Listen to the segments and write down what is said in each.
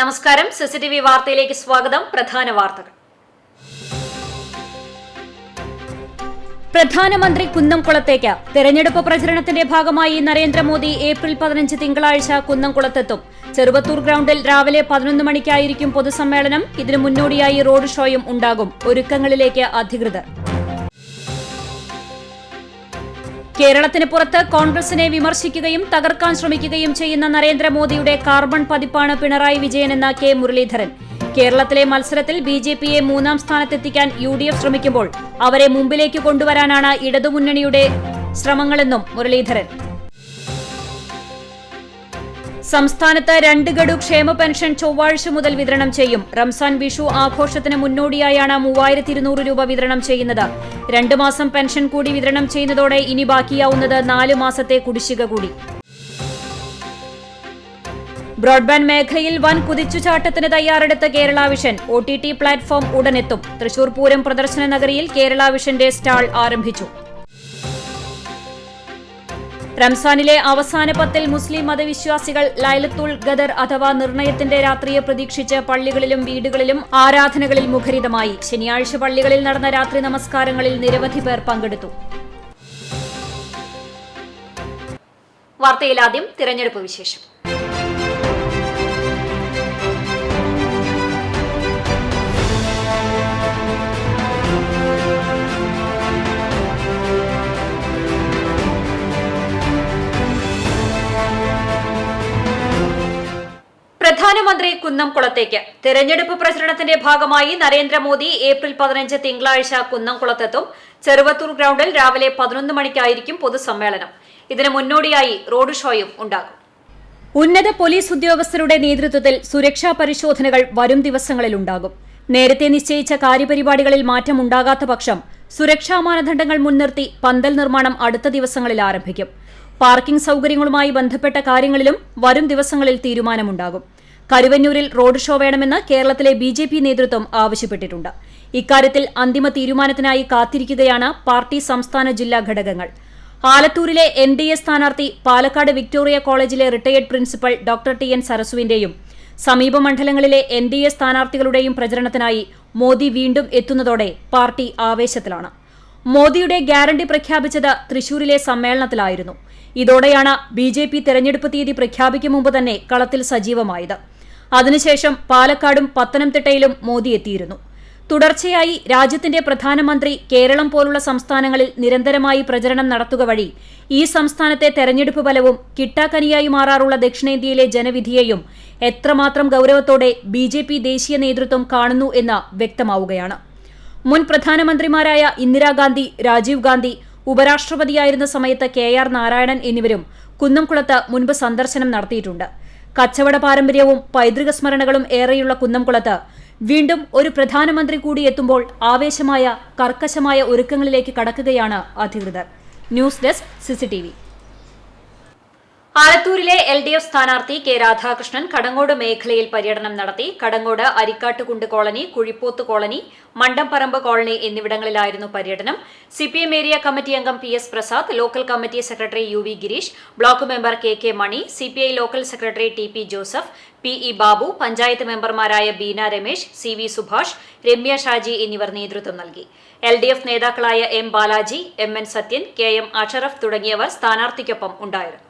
നമസ്കാരം. സിസിടിവി വാർത്തയിലേക്ക് സ്വാഗതം. പ്രധാന വാർത്തകൾ. പ്രധാനമന്ത്രി കുന്നംകുളത്തേക്ക് തെരഞ്ഞെടുപ്പ് പ്രചരണത്തിന്റെ ഭാഗമായി നരേന്ദ്രമോദി ഏപ്രിൽ 15 തിങ്കളാഴ്ച കുന്നംകുളത്തെത്തും. ചെറുവത്തൂർ ഗ്രൌണ്ടിൽ രാവിലെ 11 മണിക്കായിരിക്കും പൊതുസമ്മേളനം. ഇതിനു മുന്നോടിയായി റോഡ് ഷോയും ഉണ്ടാകും. ഒരുക്കങ്ങളിലേക്ക് അധികൃതർ. കേരളത്തിന് പുറത്ത് കോൺഗ്രസിനെ വിമർശിക്കുകയും തകർക്കാൻ ശ്രമിക്കുകയും ചെയ്യുന്ന നരേന്ദ്രമോദിയുടെ കാർബൺ പതിപ്പാണ് പിണറായി വിജയനെന്ന കെ മുരളീധരൻ. കേരളത്തിലെ മത്സരത്തിൽ ബിജെപിയെ 3ാം സ്ഥാനത്തെത്തിക്കാൻ UDF ശ്രമിക്കുമ്പോൾ അവരെ മുമ്പിലേക്ക് കൊണ്ടുവരാനാണ് ഇടതുമുന്നണിയുടെ ശ്രമങ്ങളെന്നും മുരളീധരൻ. സംസ്ഥാനത്ത് 2 ഗഡു ക്ഷേമ പെൻഷൻ ചൊവ്വാഴ്ച മുതൽ വിതരണം ചെയ്യും. റംസാൻ വിഷു ആഘോഷത്തിന് മുന്നോടിയായാണ് 3200 രൂപ വിതരണം ചെയ്യുന്നത്. 2 മാസം പെൻഷൻ കൂടി വിതരണം ചെയ്യുന്നതോടെ ഇനി ബാക്കിയാവുന്നത് 4 മാസത്തെ കുടിശ്ശിക കൂടി. ബ്രോഡ്ബാൻഡ് മേഖലയിൽ വൻ കുതിച്ചുചാട്ടത്തിന് തയ്യാറെടുത്ത കേരള വിഷൻ. OTT പ്ലാറ്റ്ഫോം ഉടനെത്തും. തൃശൂർ പൂരം പ്രദർശന നഗരിയിൽ കേരള വിഷന്റെ സ്റ്റാൾ ആരംഭിച്ചു. റംസാനിലെ അവസാന 10 മുസ്ലിം മതവിശ്വാസികൾ ലൈലത്തുൽ ഖദർ അഥവാ നിർണയത്തിന്റെ രാത്രിയെ പ്രതീക്ഷിച്ച് പള്ളികളിലും വീടുകളിലും ആരാധനകളിൽ മുഖരിതമായി. ശനിയാഴ്ച പള്ളികളിൽ നടന്ന രാത്രി നമസ്കാരങ്ങളിൽ നിരവധി പേർ പങ്കെടുത്തു. വാർത്തയിൽ ആദ്യം തിരഞ്ഞെടുപ്പ് വിശേഷം. പ്രധാനമന്ത്രി കുന്നംകുളത്തേക്ക് തെരഞ്ഞെടുപ്പ് പ്രചരണത്തിന്റെ ഭാഗമായി നരേന്ദ്രമോദി ഏപ്രിൽ 15 തിങ്കളാഴ്ച കുന്നംകുളത്തെത്തും. ചെറുവത്തൂർ ഗ്രൌണ്ടിൽ രാവിലെ 11 മണിക്കായിരിക്കും പൊതുസമ്മേളനം. ഇതിന് മുന്നോടിയായി റോഡ് ഷോയും ഉണ്ടാകും. ഉന്നത പോലീസ് ഉദ്യോഗസ്ഥരുടെ നേതൃത്വത്തിൽ സുരക്ഷാ പരിശോധനകൾ വരും ദിവസങ്ങളിലുണ്ടാകും. നേരത്തെ നിശ്ചയിച്ച കാര്യപരിപാടികളിൽ മാറ്റമുണ്ടാകാത്ത പക്ഷം സുരക്ഷാ മാനദണ്ഡങ്ങൾ മുൻനിർത്തി പന്തൽ നിർമ്മാണം അടുത്ത ദിവസങ്ങളിൽ ആരംഭിക്കും. പാർക്കിംഗ് സൌകര്യങ്ങളുമായി ബന്ധപ്പെട്ട കാര്യങ്ങളിലും വരും ദിവസങ്ങളിൽ തീരുമാനമുണ്ടാകും. കരുവന്നൂരിൽ റോഡ് ഷോ വേണമെന്ന് കേരളത്തിലെ BJP നേതൃത്വം ആവശ്യപ്പെട്ടിട്ടുണ്ട്. ഇക്കാര്യത്തിൽ അന്തിമ തീരുമാനത്തിനായി കാത്തിരിക്കുകയാണ് പാർട്ടി സംസ്ഥാന ജില്ലാ ഘടകങ്ങൾ. ആലത്തൂരിലെ NDA സ്ഥാനാർത്ഥി പാലക്കാട് വിക്ടോറിയ കോളേജിലെ റിട്ടയേർഡ് പ്രിൻസിപ്പൽ ഡോക്ടർ TN സരസുവിന്റെയും സമീപ മണ്ഡലങ്ങളിലെ NDA സ്ഥാനാർത്ഥികളുടെയും പ്രചരണത്തിനായി മോദി വീണ്ടും എത്തുന്നതോടെ പാർട്ടി ആവേശത്തിലാണ്. മോദിയുടെ ഗ്യാരണ്ടി പ്രഖ്യാപിച്ചത് തൃശൂരിലെ സമ്മേളനത്തിലായിരുന്നു. ഇതോടെയാണ് BJP തെരഞ്ഞെടുപ്പ് തീയതി പ്രഖ്യാപിക്കും മുമ്പ് തന്നെ കളത്തിൽ സജീവമായത്. അതിനുശേഷം പാലക്കാടും പത്തനംതിട്ടയിലും മോദി എത്തിയിരുന്നു. തുടർച്ചയായി രാജ്യത്തിന്റെ പ്രധാനമന്ത്രി കേരളം പോലുള്ള സംസ്ഥാനങ്ങളിൽ നിരന്തരമായി പ്രചരണം നടത്തുക വഴി ഈ സംസ്ഥാനത്തെ തെരഞ്ഞെടുപ്പ് ഫലവും കിട്ടാക്കനിയായി മാറാറുള്ള ദക്ഷിണേന്ത്യയിലെ ജനവിധിയെയും എത്രമാത്രം ഗൌരവത്തോടെ BJP ദേശീയ നേതൃത്വം കാണുന്നു എന്ന് വ്യക്തമാവുകയാണ്. മുൻ പ്രധാനമന്ത്രിമാരായ ഇന്ദിരാഗാന്ധി, രാജീവ് ഗാന്ധി, ഉപരാഷ്ട്രപതിയായിരുന്ന സമയത്ത് KR നാരായണൻ എന്നിവരും കുന്നംകുളത്ത് മുൻപ് സന്ദർശനം നടത്തിയിട്ടുണ്ട്. കച്ചവട പാരമ്പര്യവും പൈതൃക സ്മരണകളും ഏറെയുള്ള കുന്നംകുളത്ത് വീണ്ടും ഒരു പ്രധാനമന്ത്രി കൂടി എത്തുമ്പോൾ ആവേശമായ കർക്കശമായ ഒരുക്കങ്ങളിലേക്ക് കടക്കുകയാണ് അധികൃതർ. News desk CCTV. ആലത്തൂരിലെ LDF സ്ഥാനാർത്ഥി K രാധാകൃഷ്ണൻ കടങ്ങോട് മേഖലയിൽ പര്യടനം നടത്തി. Kadangode, Arikkattukund colony, Kuzhippoth colony, Mandamparamb colony എന്നിവിടങ്ങളിലായിരുന്നു പര്യടനം. CPM ഏരിയ കമ്മിറ്റി അംഗം PS Prasad, local committee secretary UV Girish, block member KK Mani, CPI local secretary TP Joseph, PE Babu, panchayat മെമ്പർമാരായ ബീന രമേശ്, CV സുഭാഷ്, രമ്യ ഷാജി എന്നിവർ നേതൃത്വം നൽകി. LDF നേതാക്കളായ M Balaji, MN Sathyan, KM Ashraf തുടങ്ങിയവർ സ്ഥാനാർത്ഥിക്കൊപ്പം ഉണ്ടായിരുന്നു.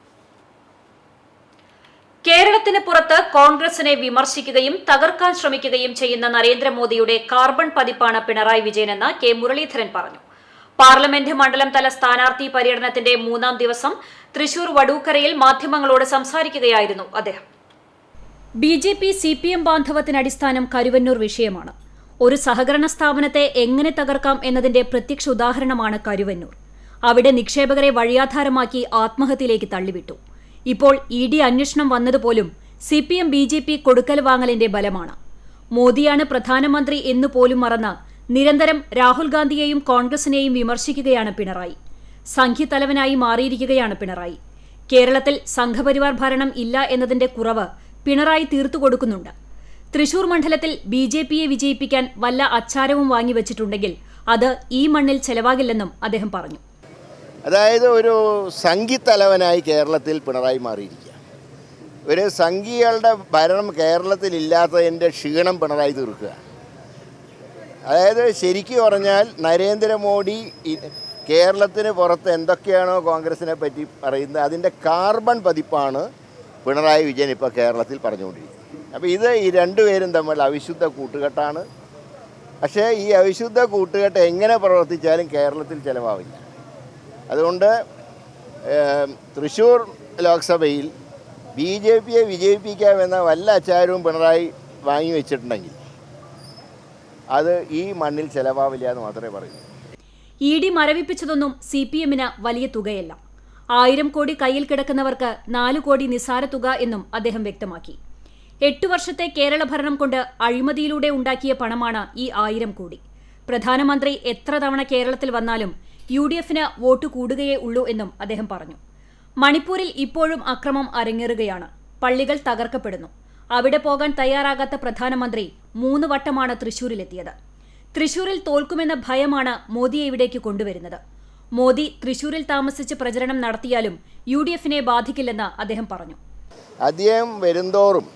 കേരളത്തിന് പുറത്ത് കോൺഗ്രസിനെ വിമർശിക്കുകയും തകർക്കാൻ ശ്രമിക്കുകയും ചെയ്യുന്ന നരേന്ദ്രമോദിയുടെ കാർബൺ പതിപ്പാണ് പിണറായി വിജയനെന്ന് കെ മുരളീധരൻ പറഞ്ഞു. പാർലമെന്റ് മണ്ഡലം തല സ്ഥാനാർത്ഥി പര്യടനത്തിന്റെ 3ാം ദിവസം തൃശൂർ വടൂക്കരയിൽ മാധ്യമങ്ങളോട് സംസാരിക്കുകയായിരുന്നു അദ്ദേഹം. BJP CPM ബാന്ധവത്തിന് അടിസ്ഥാനം കരുവന്നൂർ വിഷയമാണ്. ഒരു സഹകരണ സ്ഥാപനത്തെ എങ്ങനെ തകർക്കാം എന്നതിന്റെ പ്രത്യക്ഷ ഉദാഹരണമാണ് കരുവന്നൂർ. അവിടെ നിക്ഷേപകരെ വഴിയാധാരമാക്കി ആത്മഹത്യയിലേക്ക് തള്ളിവിട്ടു. ഇപ്പോൾ ED അന്വേഷണം വന്നതുപോലും CPM BJP കൊടുക്കൽ വാങ്ങലിന്റെ ബലമാണ്. മോദിയാണ് പ്രധാനമന്ത്രി എന്നുപോലും മറന്ന് നിരന്തരം രാഹുൽ ഗാന്ധിയെയും കോൺഗ്രസിനെയും വിമർശിക്കുകയാണ് പിണറായി. സംഘ്യതലവനായി മാറിയിരിക്കുകയാണ് പിണറായി. കേരളത്തിൽ സംഘപരിവാർ ഭരണം ഇല്ല എന്നതിന്റെ കുറവ് പിണറായി തീർത്തു കൊടുക്കുന്നുണ്ട്. തൃശൂർ മണ്ഡലത്തിൽ BJPയെ വിജയിപ്പിക്കാൻ വല്ല അച്ചാരവും വാങ്ങിവച്ചിട്ടുണ്ടെങ്കിൽ അത് ഈ മണ്ണിൽ ചെലവാകില്ലെന്നും അദ്ദേഹം പറഞ്ഞു. അതായത് ഒരു സംഘിത്തലവനായി കേരളത്തിൽ പിണറായി മാറിയിരിക്കുക. ഒരു സംഘികളുടെ ഭരണം കേരളത്തിലില്ലാത്തതിൻ്റെ ക്ഷീണം പിണറായി തീർക്കുക. അതായത് ശരിക്കും പറഞ്ഞാൽ നരേന്ദ്രമോദി കേരളത്തിന് പുറത്ത് എന്തൊക്കെയാണോ കോൺഗ്രസിനെ പറ്റി പറയുന്നത് അതിൻ്റെ കാർബൺ പതിപ്പാണ് പിണറായി വിജയൻ ഇപ്പോൾ കേരളത്തിൽ പറഞ്ഞുകൊണ്ടിരിക്കുന്നത്. അപ്പോൾ ഈ രണ്ടുപേരും തമ്മിൽ അവിശുദ്ധ കൂട്ടുകെട്ടാണ്. പക്ഷേ ഈ അവിശുദ്ധ കൂട്ടുകെട്ട് എങ്ങനെ പ്രവർത്തിച്ചാലും കേരളത്തിൽ ചിലവാവില്ല. അതുകൊണ്ട് തൃശ്ശൂർ ലോക്സഭയിൽ BJPയെ വിജയിപ്പിക്കാമെന്ന വല്ല അച്ചാരവും പിണറായി വാങ്ങി വെച്ചിട്ടുണ്ടെങ്കിൽ അത് ഈ മണ്ണിൽ ചിലവാവില്ല എന്ന് മാത്രമേ പറയൂ. ED മരവിപ്പിച്ചതൊന്നും CPMന് വലിയ തുകയല്ല. 1000 കോടി കയ്യിൽ കിടക്കുന്നവർക്ക് 4 കോടി നിസ്സാര തുക എന്നും അദ്ദേഹം വ്യക്തമാക്കി. 8 വർഷത്തെ കേരള ഭരണം കൊണ്ട് അഴിമതിയിലൂടെ ഉണ്ടാക്കിയ പണമാണ് ഈ 1000 കോടി. പ്രധാനമന്ത്രി എത്ര തവണ കേരളത്തിൽ വന്നാലും UDFന് വോട്ട് കൂടുകയേ ഉള്ളൂ എന്നും അദ്ദേഹം പറഞ്ഞു. മണിപ്പൂരിൽ ഇപ്പോഴും അക്രമം അരങ്ങേറുകയാണ്. പള്ളികൾ തകർക്കപ്പെടുന്നു. അവിടെ പോകാൻ തയ്യാറാകാത്ത പ്രധാനമന്ത്രി 3 വട്ടമാണ് തൃശൂരിലെത്തിയത്. തൃശൂരിൽ തോൽക്കുമെന്ന ഭയമാണ് മോദിയെ ഇവിടേക്ക് കൊണ്ടുവരുന്നത്. മോദി തൃശൂരിൽ താമസിച്ച് പ്രചരണം നടത്തിയാലും UDFനെ ബാധിക്കില്ലെന്ന് അദ്ദേഹം പറഞ്ഞു. അദ്ദേഹം വരുന്തോറും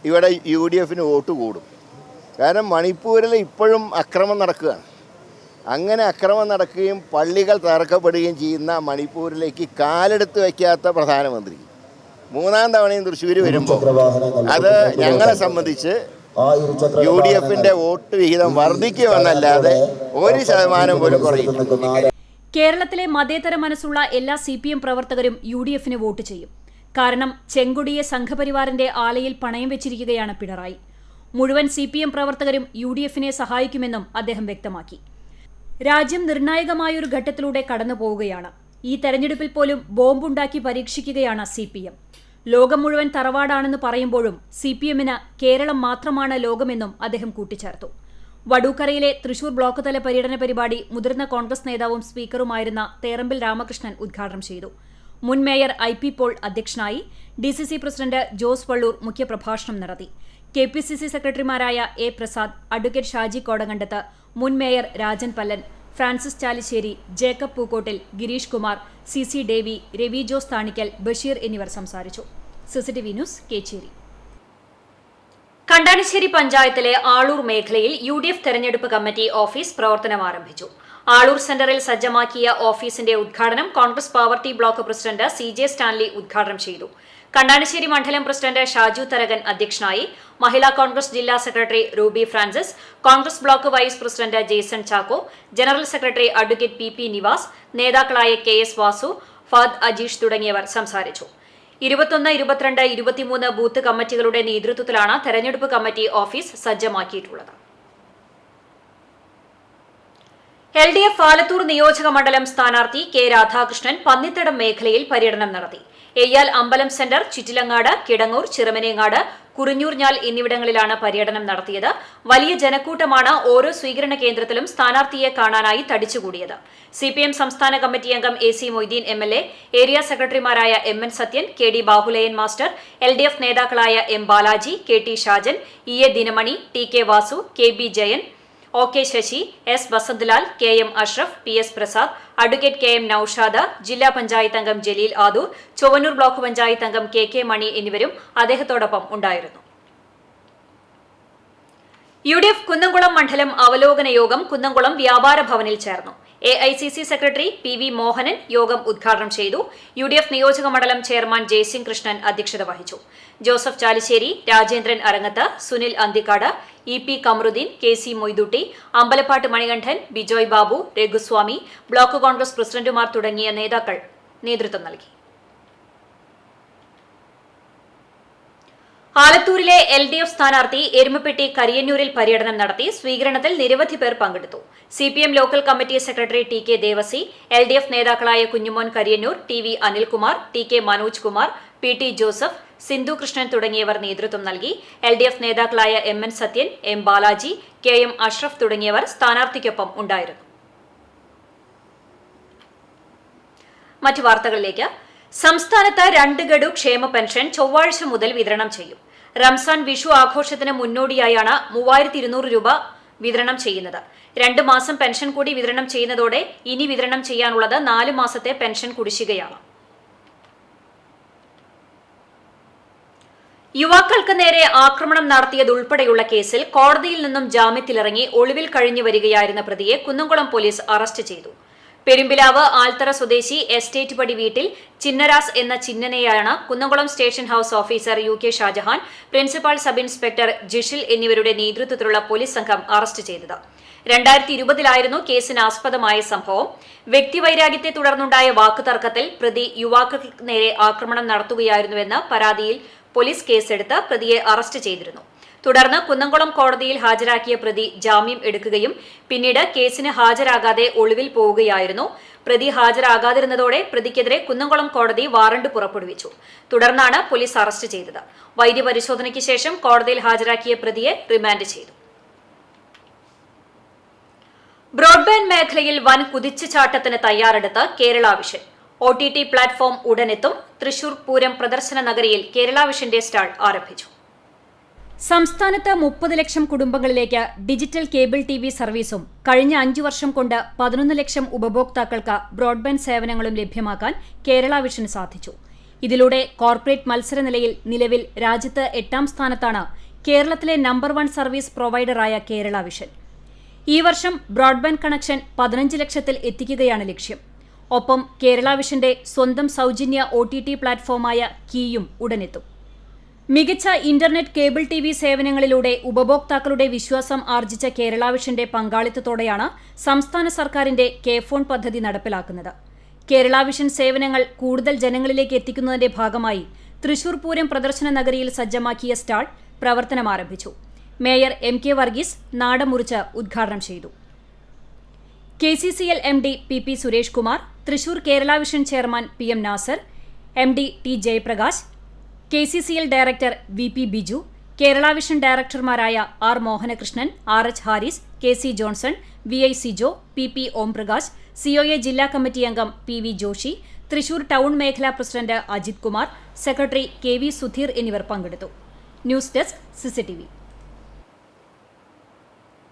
ഇവിടെ UDFന് വോട്ട് കൂടും. കാരണം മണിപ്പൂരിൽ ഇപ്പോഴും അക്രമം നടക്കുകയാണ്. അങ്ങനെ അക്രമം നടക്കുകയും പള്ളികൾ തകർക്കപ്പെടുകയും ചെയ്യുന്ന മണിപ്പൂരിലേക്ക് കാലെടുത്ത് വയ്ക്കാത്ത പ്രധാനമന്ത്രി 3ാം തവണയും തൃശ്ശൂർ വരുമ്പോൾ അത് ഞങ്ങളെ സംബന്ധിച്ച് UDFന്റെ വോട്ട് വിഹിതം വർദ്ധിക്കുമെന്നല്ലാതെ 1% പോലും കുറയില്ല. കേരളത്തിലെ മതേതര മനസ്സുള്ള എല്ലാ CPM പ്രവർത്തകരും UDFന് വോട്ട് ചെയ്യും. കാരണം ചെങ്കൊടിയെ സംഘപരിവാറിന്റെ ആലയിൽ പണയം വെച്ചിരിക്കുകയാണ് പിണറായി. മുഴുവൻ CPM പ്രവർത്തകരും UDFനെ സഹായിക്കുമെന്നും അദ്ദേഹം വ്യക്തമാക്കി. രാജ്യം നിർണായകമായൊരു ഘട്ടത്തിലൂടെ കടന്നു പോവുകയാണ്. ഈ തെരഞ്ഞെടുപ്പിൽ പോലും ബോംബുണ്ടാക്കി പരീക്ഷിക്കുകയാണ് CPM. ലോകം മുഴുവൻ തറവാടാണെന്ന് പറയുമ്പോഴും CPMന് കേരളം മാത്രമാണ് ലോകമെന്നും അദ്ദേഹം കൂട്ടിച്ചേർത്തു. വടൂക്കരയിലെ തൃശൂർ ബ്ലോക്ക് തല പര്യടന പരിപാടി മുതിർന്ന കോൺഗ്രസ് നേതാവും സ്പീക്കറുമായിരുന്ന തേറമ്പിൽ രാമകൃഷ്ണൻ ഉദ്ഘാടനം ചെയ്തു. മുൻ മേയർ IP പോൾ അധ്യക്ഷനായി. DCC പ്രസിഡന്റ് ജോസ് വള്ളൂർ മുഖ്യപ്രഭാഷണം നടത്തി. KPCC സെക്രട്ടറിമാരായ A പ്രസാദ്, അഡ്വക്കേറ്റ് ഷാജി കോടകണ്ടത്ത്, മുൻ mayor Rajan Pallan, Francis Chalissery, Jacob Pookkottil, Girish Kumar, CC Davy, Ravi Jose Thanikkal, Basheer എന്നിവർ സംസാരിച്ചു. CCTV news, Kecheri. കണ്ടാണിശ്ശേരി പഞ്ചായത്തിലെ ആളൂർ മേഖലയിൽ UDF തെരഞ്ഞെടുപ്പ് കമ്മിറ്റി ഓഫീസ് പ്രവർത്തനം ആരംഭിച്ചു. ആളൂർ സെന്ററിൽ സജ്ജമാക്കിയ ഓഫീസിന്റെ ഉദ്ഘാടനം Congress Pavaratty block president CJ Stanley ഉദ്ഘാടനം ചെയ്തു. കണ്ടാണിശ്ശേരി മണ്ഡലം പ്രസിഡന്റ് ഷാജു തരകൻ അധ്യക്ഷനായി. മഹിളാ കോൺഗ്രസ് ജില്ലാ secretary Ruby Francis, Congress block vice president Jaison Chacko, general secretary advocate PP Nivas, നേതാക്കളായ KS വാസു, ഫഹദ് അജീഷ് തുടങ്ങിയവർ സംസാരിച്ചു. 21, 22, 23 ബൂത്ത് കമ്മിറ്റികളുടെ നേതൃത്വത്തിലാണ് തെരഞ്ഞെടുപ്പ് കമ്മിറ്റി ഓഫീസ് സജ്ജമാക്കിയിട്ടുള്ളത്. LDF ആലത്തൂർ നിയോജക മണ്ഡലം സ്ഥാനാർത്ഥി K രാധാകൃഷ്ണൻ പന്നിത്തടം മേഖലയിൽ പര്യടനം നടത്തി. എയ്യാൽ അമ്പലം സെന്റർ, ചിറ്റിലങ്ങാട്, കിടങ്ങൂർ, ചിറമനേങ്ങാട്, കുറിഞ്ഞൂർഞ്ഞാൽ എന്നിവിടങ്ങളിലാണ് പര്യടനം നടത്തിയത്. വലിയ ജനക്കൂട്ടമാണ് ഓരോ സ്വീകരണ കേന്ദ്രത്തിലും സ്ഥാനാർത്ഥിയെ കാണാനായി തടിച്ചുകൂടിയത്. CPM സംസ്ഥാന കമ്മിറ്റി അംഗം AC മൊയ്തീൻ MLA, ഏരിയ സെക്രട്ടറിമാരായ MN Sathyan, KD Bahuleyan master, LDF നേതാക്കളായ M Balaji, KT Shajan, EA Dinamani, TK Vasu, KB Jayan, OK Sasi, S Vasanthalal, KM Ashraf, PS Prasad, advocate KM Noushad, ജില്ലാ പഞ്ചായത്ത് അംഗം ജലീൽ ആദൂർ, ചൊവ്വന്നൂർ ബ്ലോക്ക് പഞ്ചായത്ത് അംഗം KK മണി എന്നിവരും അദ്ദേഹത്തോടൊപ്പം ഉണ്ടായിരുന്നു. UDF കുന്നംകുളം മണ്ഡലം അവലോകന യോഗം കുന്നംകുളം വ്യാപാര ഭവനിൽ ചേർന്നു. AICC സെക്രട്ടറി PV മോഹനൻ യോഗം ഉദ്ഘാടനം ചെയ്തു. UDF നിയോജക മണ്ഡലം ചെയർമാൻ ജയസിംഗ് കൃഷ്ണൻ അധ്യക്ഷത വഹിച്ചു. Joseph Chalissery, Rajendran Arangath, Sunil Anthikad, EP Kamaruddeen, KC Moithutty, Ambalappatt Manikandan, Bijoy Babu, Raghuswamy, block Congress പ്രസിഡന്റുമാർ തുടങ്ങിയ നേതാക്കൾ നേതൃത്വം നൽകി. ആലത്തൂരിലെ LDF സ്ഥാനാർത്ഥി എരുമപ്പെട്ടി കരിയന്നൂരിൽ പര്യടനം നടത്തി. സ്വീകരണത്തിൽ നിരവധി പേർ പങ്കെടുത്തു. CPM local committee secretary TK Devasi, LDF നേതാക്കളായ Kunjumon Kariyannur, TV Anilkumar, TK Manoj Kumar, PT Joseph, Sindhu Krishnan തുടങ്ങിയവർ നേതൃത്വം നൽകി. LDF നേതാക്കളായ MN Sathyan, M Balaji, KM Ashraf തുടങ്ങിയവർ സ്ഥാനാർത്ഥിക്കൊപ്പം ഉണ്ടായിരുന്നു. മറ്റു വാർത്തകളിലേക്ക്. സംസ്ഥാനത്ത് 2 ഗഡു ക്ഷേമ പെൻഷൻ ചൊവ്വാഴ്ച മുതൽ വിതരണം ചെയ്യും. റംസാൻ വിഷു ആഘോഷത്തിന് മുന്നോടിയായാണ് 3200 രൂപ വിതരണം ചെയ്യുന്നത്. 2 മാസം പെൻഷൻ കൂടി വിതരണം ചെയ്യുന്നതോടെ ഇനി വിതരണം ചെയ്യാനുള്ളത് 4 മാസത്തെ പെൻഷൻ കുടിശ്ശികയാണ്. യുവാക്കൾക്ക് നേരെ ആക്രമണം നടത്തിയതുൾപ്പെടെയുള്ള കേസിൽ കോടതിയിൽ നിന്നും ജാമ്യത്തിലിറങ്ങി ഒളിവിൽ കഴിഞ്ഞു വരികയായിരുന്ന പ്രതിയെ കുന്നംകുളം പോലീസ് അറസ്റ്റ് ചെയ്തു. പെരുമ്പിലാവ് ആൽത്തറ സ്വദേശി എസ്റ്റേറ്റ് പടി വീട്ടിൽ ചിന്നരാസ് എന്ന ചിന്നനെയാണ് Kunnamkulam station house officer UK Shajahan, principal sub inspector Jishil എന്നിവരുടെ നേതൃത്വത്തിലുള്ള പോലീസ് സംഘം അറസ്റ്റ് ചെയ്തത്. 2020 കേസിന് ആസ്പദമായ സംഭവം. വ്യക്തിവൈരാഗ്യത്തെ തുടർന്നുണ്ടായ വാക്കുതർക്കത്തിൽ പ്രതി യുവാക്കൾക്ക് നേരെ ആക്രമണം നടത്തുകയായിരുന്നുവെന്ന് പരാതിയിൽ പോലീസ് കേസെടുത്ത് പ്രതിയെ അറസ്റ്റ് ചെയ്തിരുന്നു. തുടർന്ന് കുന്നംകുളം കോടതിയിൽ ഹാജരാക്കിയ പ്രതി ജാമ്യം എടുക്കുകയും പിന്നീട് കേസിന് ഹാജരാകാതെ ഒളിവിൽ പോവുകയായിരുന്നു. പ്രതി ഹാജരാകാതിരുന്നതോടെ പ്രതിക്കെതിരെ കുന്നംകുളം കോടതി വാറണ്ട് പുറപ്പെടുവിച്ചു. തുടർന്നാണ് പോലീസ് അറസ്റ്റ് ചെയ്തത്. വൈദ്യപരിശോധനയ്ക്ക് ശേഷം കോടതിയിൽ ഹാജരാക്കിയ പ്രതിയെ റിമാൻഡ് ചെയ്തു. ബ്രോഡ്ബാൻഡ് മേഖലയിൽ വൻ കുതിച്ചുചാട്ടത്തിന് തയ്യാറെടുത്ത് കേരള വിഷൻ. OTT പ്ലാറ്റ്ഫോം ഉടനെത്തും. തൃശൂർ പൂരം പ്രദർശന നഗരിയിൽ കേരള വിഷന്റെ സ്റ്റാൾ ആരംഭിച്ചു. സംസ്ഥാനത്ത് 30 ലക്ഷം കുടുംബങ്ങളിലേക്ക് ഡിജിറ്റൽ കേബിൾ TV സർവീസും കഴിഞ്ഞ 5 വർഷം കൊണ്ട് 11 ലക്ഷം ഉപഭോക്താക്കൾക്ക് ബ്രോഡ്ബാൻഡ് സേവനങ്ങളും ലഭ്യമാക്കാൻ കേരള വിഷന് സാധിച്ചു. ഇതിലൂടെ കോർപ്പറേറ്റ് മത്സരനിലയിൽ നിലവിൽ രാജ്യത്ത് 8ാം സ്ഥാനത്താണ് കേരളത്തിലെ നമ്പർ 1 സർവീസ് പ്രൊവൈഡറായ കേരള വിഷൻ. ഈ വർഷം ബ്രോഡ്ബാൻഡ് കണക്ഷൻ 15 ലക്ഷത്തിൽ എത്തിക്കുകയാണ് ലക്ഷ്യം. ഒപ്പം കേരള വിഷന്റെ സ്വന്തം സൗജന്യ OTT പ്ലാറ്റ്ഫോമായ കീയും ഉടനെത്തും. മികച്ച ഇന്റർനെറ്റ് കേബിൾ TV സേവനങ്ങളിലൂടെ ഉപഭോക്താക്കളുടെ വിശ്വാസം ആർജിച്ച കേരള വിഷന്റെ പങ്കാളിത്തത്തോടെയാണ് സംസ്ഥാന സർക്കാരിന്റെ കെ-ഫോൺ പദ്ധതി നടപ്പിലാക്കുന്നത്. കേരള വിഷൻ സേവനങ്ങൾ കൂടുതൽ ജനങ്ങളിലേക്ക് എത്തിക്കുന്നതിന്റെ ഭാഗമായി തൃശൂർ പൂരം പ്രദർശന നഗരിയിൽ സജ്ജമാക്കിയ സ്റ്റാൾ പ്രവർത്തനം ആരംഭിച്ചു. മേയർ MK വർഗീസ് നാടമുറിച്ച് ഉദ്ഘാടനം ചെയ്തു. KCCL MD PP Suresh Kumar, Thrissur Kerala Vision chairman PM Nasar, MD T Jayaprakash, KCCL director VP Biju, Kerala Vision ഡയറക്ടർമാരായ R Mohanakrishnan, RH Haris, KC Johnson, VI Sijo, PP Omprakash, COA ജില്ലാ കമ്മിറ്റി അംഗം PV ജോഷി, തൃശൂർ ടൗൺ മേഖലാ president Ajith Kumar, secretary KV Sudheer എന്നിവർ പങ്കെടുത്തു. News desk CCTV.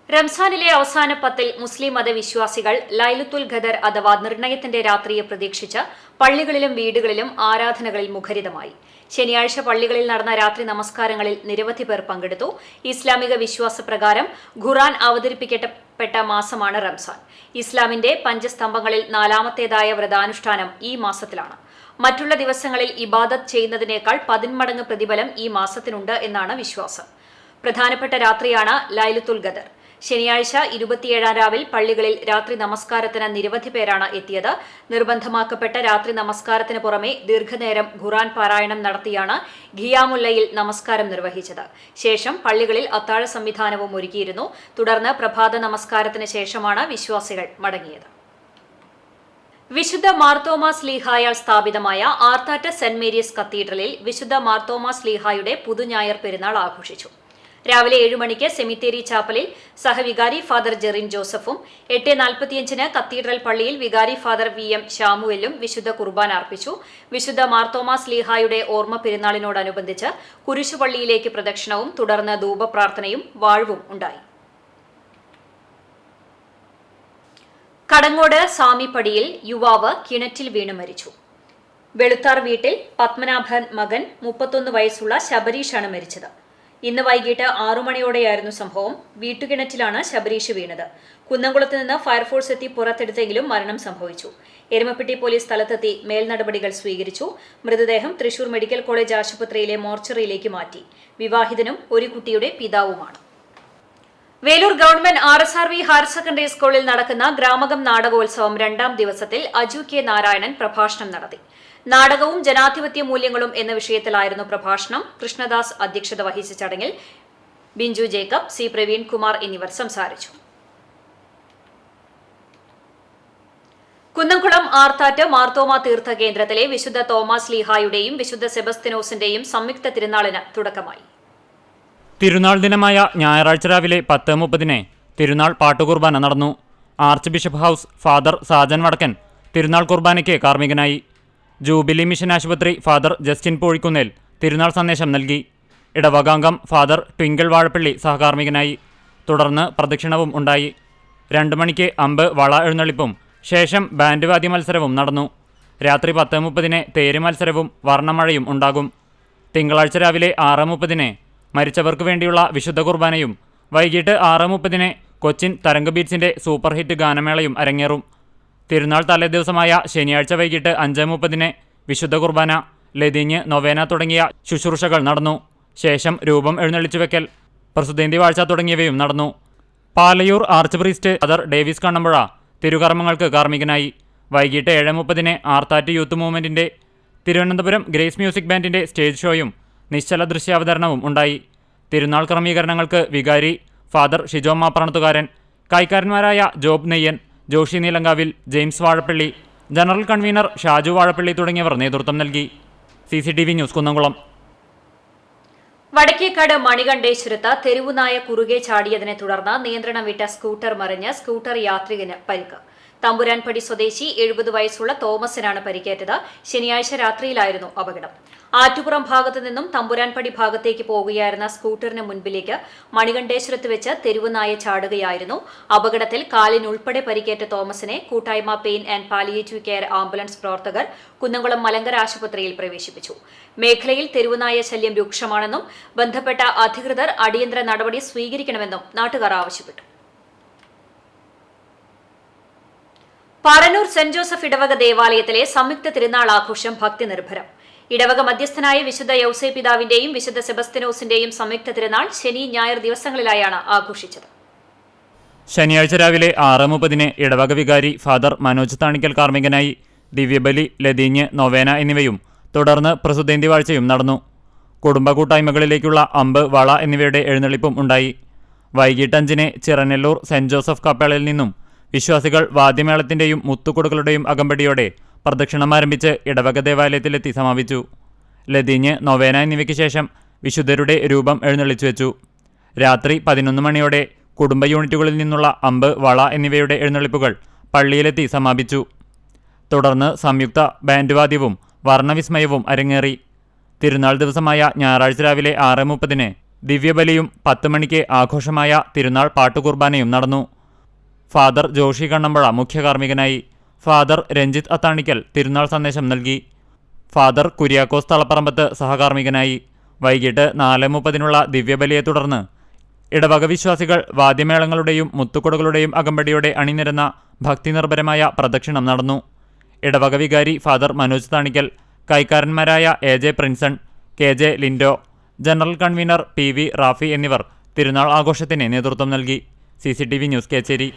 റംസാനിലെ അവസാന 10 മുസ്ലിം മതവിശ്വാസികൾ ലൈലത്തുൽ ഖദർ അഥവാ നിർണയത്തിന്റെ രാത്രിയെ പ്രതീക്ഷിച്ച് പള്ളികളിലും വീടുകളിലും ആരാധനകളിൽ മുഖരിതമായി. ശനിയാഴ്ച പള്ളികളിൽ നടന്ന രാത്രി നമസ്കാരങ്ങളിൽ നിരവധി പേർ പങ്കെടുത്തു. ഇസ്ലാമിക വിശ്വാസപ്രകാരം ഖുർആൻ അവതരിപ്പിക്കപ്പെട്ട മാസമാണ് റംസാൻ. ഇസ്ലാമിന്റെ പഞ്ചസ്തംഭങ്ങളിൽ 4ാമത്തേതായ വ്രതാനുഷ്ഠാനം ഈ മാസത്തിലാണ്. മറ്റുള്ള ദിവസങ്ങളിൽ ഇബാദത്ത് ചെയ്യുന്നതിനേക്കാൾ 10 മടങ്ങ് പ്രതിഫലം ഈ മാസത്തിനുണ്ട് എന്നാണ് വിശ്വാസം. പ്രധാനപ്പെട്ട രാത്രിയാണ് ലൈലത്തുൽ ഖദർ. ശനിയാഴ്ച 27-ാം രാവിൽ പള്ളികളിൽ രാത്രി നമസ്കാരത്തിന് നിരവധി പേരാണ് എത്തിയത്. നിർബന്ധമാക്കപ്പെട്ട രാത്രി നമസ്കാരത്തിന് പുറമെ ദീർഘനേരം ഖുർആൻ പാരായണം നടത്തിയാണ് ഖിയാമുല്ലയിൽ നമസ്കാരം നിർവഹിച്ചത്. ശേഷം പള്ളികളിൽ അത്താഴ സംവിധാനവും ഒരുക്കിയിരുന്നു. തുടർന്ന് പ്രഭാത നമസ്കാരത്തിന് ശേഷമാണ് വിശ്വാസികൾ മടങ്ങിയത്. വിശുദ്ധ മാർത്തോമാ ശ്ലീഹായാൽ സ്ഥാപിതമായ ആർത്താറ്റ് സെന്റ് മേരീസ് കത്തീഡ്രലിൽ വിശുദ്ധ മാർത്തോമാ ശ്ലീഹായുടെ പുതുഞായർ പെരുന്നാൾ ആഘോഷിച്ചു. രാവിലെ 7 മണിക്ക് സെമിത്തേരി ചാപ്പലിൽ സഹവികാരി ഫാദർ ജെറിൻ ജോസഫും 8:45 കത്തീഡ്രൽ പള്ളിയിൽ വികാരി ഫാദർ VM ഷാമുവലും വിശുദ്ധ കുർബാന അർപ്പിച്ചു. വിശുദ്ധ മാർത്തോമാ ശ്ലീഹായുടെ ഓർമ്മ പെരുന്നാളിനോടനുബന്ധിച്ച് കുരിശുപള്ളിയിലേക്ക് പ്രദക്ഷിണവും തുടർന്ന് ധൂപപ്രാർത്ഥനയും വാഴ്വും ഉണ്ടായി. കടങ്ങോട് സാമിപ്പടിയിൽ യുവാവ് കിണറ്റിൽ വീണ് മരിച്ചു. വെളുത്താർ വീട്ടിൽ പത്മനാഭൻ മകൻ 31 വയസ്സുള്ള ശബരീഷാണ് മരിച്ചത്. ഇന്ന് വൈകിട്ട് 6 മണിയോടെയായിരുന്നു സംഭവം. വീട്ടുകിണറ്റിലാണ് ശബരീഷ് വീണത്. കുന്നംകുളത്ത് നിന്ന് ഫയർഫോഴ്സ് എത്തി പുറത്തെടുത്തെങ്കിലും മരണം സംഭവിച്ചു. എരുമപ്പെട്ടി പോലീസ് സ്ഥലത്തെത്തി മേൽനടപടികൾ സ്വീകരിച്ചു. മൃതദേഹം തൃശൂർ മെഡിക്കൽ കോളേജ് ആശുപത്രിയിലെ മോർച്ചറിയിലേക്ക് മാറ്റി. വിവാഹിതനും ഒരു കുട്ടിയുടെ പിതാവുമാണ്. Veloor government RSRV higher secondary സ്കൂളിൽ നടക്കുന്ന ഗ്രാമകം നാടകോത്സവം 2ാം ദിവസത്തിൽ അജു K നാരായണൻ പ്രഭാഷണം നടത്തി. നാടകവും ജനാധിപത്യ മൂല്യങ്ങളും എന്ന വിഷയത്തിലായിരുന്നു പ്രഭാഷണം. കൃഷ്ണദാസ് അധ്യക്ഷത വഹിച്ച ചടങ്ങിൽ ബിഞ്ചു ജേക്കബ്, C പ്രവീൺ കുമാർ എന്നിവർ സംസാരിച്ചു. കുന്നംകുളം ആർത്താറ്റ് മാർത്തോമാ തീർത്ഥ കേന്ദ്രത്തിലെ വിശുദ്ധ തോമസ് ലീഹായുടെയും വിശുദ്ധ സെബസ്തിനോസിന്റെയും സംയുക്ത തിരുനാളിന് തുടക്കമായി. തിരുനാൾ ദിനമായ ഞായറാഴ്ച രാവിലെ 10:30 തിരുനാൾ പാട്ടുകുർബാന നടന്നു. Arch bishop house father Sajan വടക്കൻ തിരുനാൾ കുർബാനയ്ക്ക് കാർമ്മികനായി. ജൂബിലി മിഷൻ ആശുപത്രി ഫാദർ ജസ്റ്റിൻ പൂഴിക്കുന്നേൽ തിരുനാൾ സന്ദേശം നൽകി. ഇടവകാംഗം ഫാദർ ട്വിങ്കിൾ വാഴപ്പള്ളി സഹകാർമ്മികനായി. തുടർന്ന് പ്രദക്ഷിണവും ഉണ്ടായി. 2 മണിക്ക് അമ്പ് വള എഴുന്നള്ളിപ്പും ശേഷം ബാൻഡ് വാദ്യ മത്സരവും നടന്നു. രാത്രി 10:30 തേര് മത്സരവും വർണ്ണമഴയും ഉണ്ടാകും. തിങ്കളാഴ്ച രാവിലെ 6:30 മരിച്ചവർക്ക് വേണ്ടിയുള്ള വിശുദ്ധ കുർബാനയും വൈകിട്ട് 6:30 കൊച്ചിൻ തരംഗ് ബീറ്റ്സിന്റെ സൂപ്പർ ഹിറ്റ് ഗാനമേളയും അരങ്ങേറും. തിരുനാൾ തലേദിവസമായ ശനിയാഴ്ച വൈകിട്ട് 5:30 വിശുദ്ധ കുർബാന, ലതീഞ്ഞ്, നൊവേന തുടങ്ങിയ ശുശ്രൂഷകൾ നടന്നു. ശേഷം രൂപം എഴുന്നള്ളിച്ചുവെക്കൽ, പ്രസുതേന്തി വാഴ്ച തുടങ്ങിയവയും നടന്നു. Palayoor archpriest Father Davis Kannampuzha തിരുകർമ്മങ്ങൾക്ക് കാർമ്മികനായി. വൈകിട്ട് 7:30 ആർത്താറ്റ് യൂത്ത് മൂവ്മെന്റിന്റെ തിരുവനന്തപുരം ഗ്രേസ് മ്യൂസിക് ബാൻഡിന്റെ സ്റ്റേജ് ഷോയും നിശ്ചല ദൃശ്യാവതരണവും ഉണ്ടായി. തിരുനാൾ ക്രമീകരണങ്ങൾക്ക് വികാരി ഫാദർ ഷിജോ മാപ്രണത്തുകാരൻ, കൈക്കാരന്മാരായ Job Neyyan, Joshi Neelankavil, James Vazhappally, general convener Shaju Vazhappally തുടങ്ങിയവർ നേതൃത്വം നൽകി. CCTV news Kunnamkulam. വടക്കേക്കാട് മണികണ്ഠേശ്വരത്ത് തെരുവുനായ കുറുകെ ചാടിയതിനെ തുടർന്ന് നിയന്ത്രണം വിട്ട സ്കൂട്ടർ മറിഞ്ഞ് സ്കൂട്ടർ യാത്രികന് പരിക്ക്. തമ്പുരാൻപടി സ്വദേശി 70 വയസ്സുള്ള തോമസിനാണ് പരിക്കേറ്റത്. ശനിയാഴ്ച രാത്രിയിലായിരുന്നു അപകടം. ആറ്റുപുറം ഭാഗത്തു നിന്നും തമ്പുരാൻപടി ഭാഗത്തേക്ക് പോകുകയായിരുന്ന സ്കൂട്ടറിന് മുൻപിലേക്ക് മണികണ്ഠേശ്വരത്ത് വെച്ച് തെരുവുനായ ചാടുകയായിരുന്നു. അപകടത്തിൽ കാലിനുൾപ്പെടെ പരിക്കേറ്റ തോമസിനെ കൂട്ടായ്മ pain and palliative care ambulance പ്രവർത്തകർ കുന്നംകുളം മലങ്കര ആശുപത്രിയിൽ പ്രവേശിപ്പിച്ചു. മേഖലയിൽ തെരുവുനായ ശല്യം രൂക്ഷമാണെന്നും ബന്ധപ്പെട്ട അധികൃതർ അടിയന്തര നടപടി സ്വീകരിക്കണമെന്നും നാട്ടുകാർ ആവശ്യപ്പെട്ടു. പാറന്നൂർ സെന്റ് ജോസഫ് ഇടവക ദേവാലയത്തിലെ സംയുക്ത തിരുനാൾ ആഘോഷം ഭക്തി നിർഭരം. ഇടവക മധ്യസ്ഥനായ വിശുദ്ധ യൗസേ പിതാവിന്റെയും വിശുദ്ധ സെബസ്ത്യനോസിന്റെയും സംയുക്ത തിരുനാൾ ശനി ഞായർ ദിവസങ്ങളിലായാണ് ആഘോഷിച്ചത്. ശനിയാഴ്ച രാവിലെ 6:30 ഇടവക വികാരി ഫാദർ മനോജ് താണിക്കൽ കാർമ്മികനായി. ദിവ്യബലി, ലതീഞ്ഞ്, നൊവേന എന്നിവയും തുടർന്ന് പ്രസുതേന്തി വാഴ്ചയും നടന്നു. കുടുംബ കൂട്ടായ്മകളിലേക്കുള്ള അമ്പ്, വള എന്നിവയുടെ എഴുന്നള്ളിപ്പും ഉണ്ടായി. വൈകിട്ട് 5 ചിറനെല്ലൂർ സെന്റ് ജോസഫ് കപ്പേളയിൽ നിന്നും വിശ്വാസികൾ വാദ്യമേളത്തിന്റെയും മുത്തുകൊടുകളുടെയും അകമ്പടിയോടെ പ്രദക്ഷിണം ആരംഭിച്ച് ഇടവക ദേവാലയത്തിലെത്തി സമാപിച്ചു. ലതീഞ്ഞ്, നൊവേന എന്നിവയ്ക്ക് ശേഷം വിശുദ്ധരുടെ രൂപം എഴുന്നള്ളിച്ചു വെച്ചു. രാത്രി 11 മണിയോടെ കുടുംബ യൂണിറ്റുകളിൽ നിന്നുള്ള അമ്പ്, വള എന്നിവയുടെ എഴുന്നള്ളിപ്പുകൾ പള്ളിയിലെത്തി സമാപിച്ചു. തുടർന്ന് സംയുക്ത ബാൻഡ് വാദ്യവും വർണ്ണവിസ്മയവും അരങ്ങേറി. തിരുനാൾ ദിവസമായ ഞായറാഴ്ച രാവിലെ 6:30 ദിവ്യബലിയും 10 മണിക്ക് ആഘോഷമായ തിരുനാൾ പാട്ടുകുർബാനയും നടന്നു. ഫാദർ ജോഷി കണ്ണമ്പുഴ മുഖ്യ കാർമ്മികനായി. ഫാദർ രഞ്ജിത്ത് അത്താണിക്കൽ തിരുനാൾ സന്ദേശം നൽകി. ഫാദർ കുര്യാക്കോസ് തളപ്പറമ്പത്ത് സഹകാർമ്മികനായി. വൈകിട്ട് 4:30 ദിവ്യബലിയെ തുടർന്ന് ഇടവക വിശ്വാസികൾ വാദ്യമേളങ്ങളുടെയും മുത്തുകൊടുകളുടെയും അകമ്പടിയോടെ അണിനിരന്ന ഭക്തിനിർഭരമായ പ്രദക്ഷിണം നടന്നു. ഇടവക വികാരി ഫാദർ മനോജ് താണിക്കൽ, കൈക്കാരന്മാരായ AJ Prinson, KJ Lindo, general convener PV Rafi എന്നിവർ തിരുനാൾ ആഘോഷത്തിന് നേതൃത്വം നൽകി. CCTV news Kechery.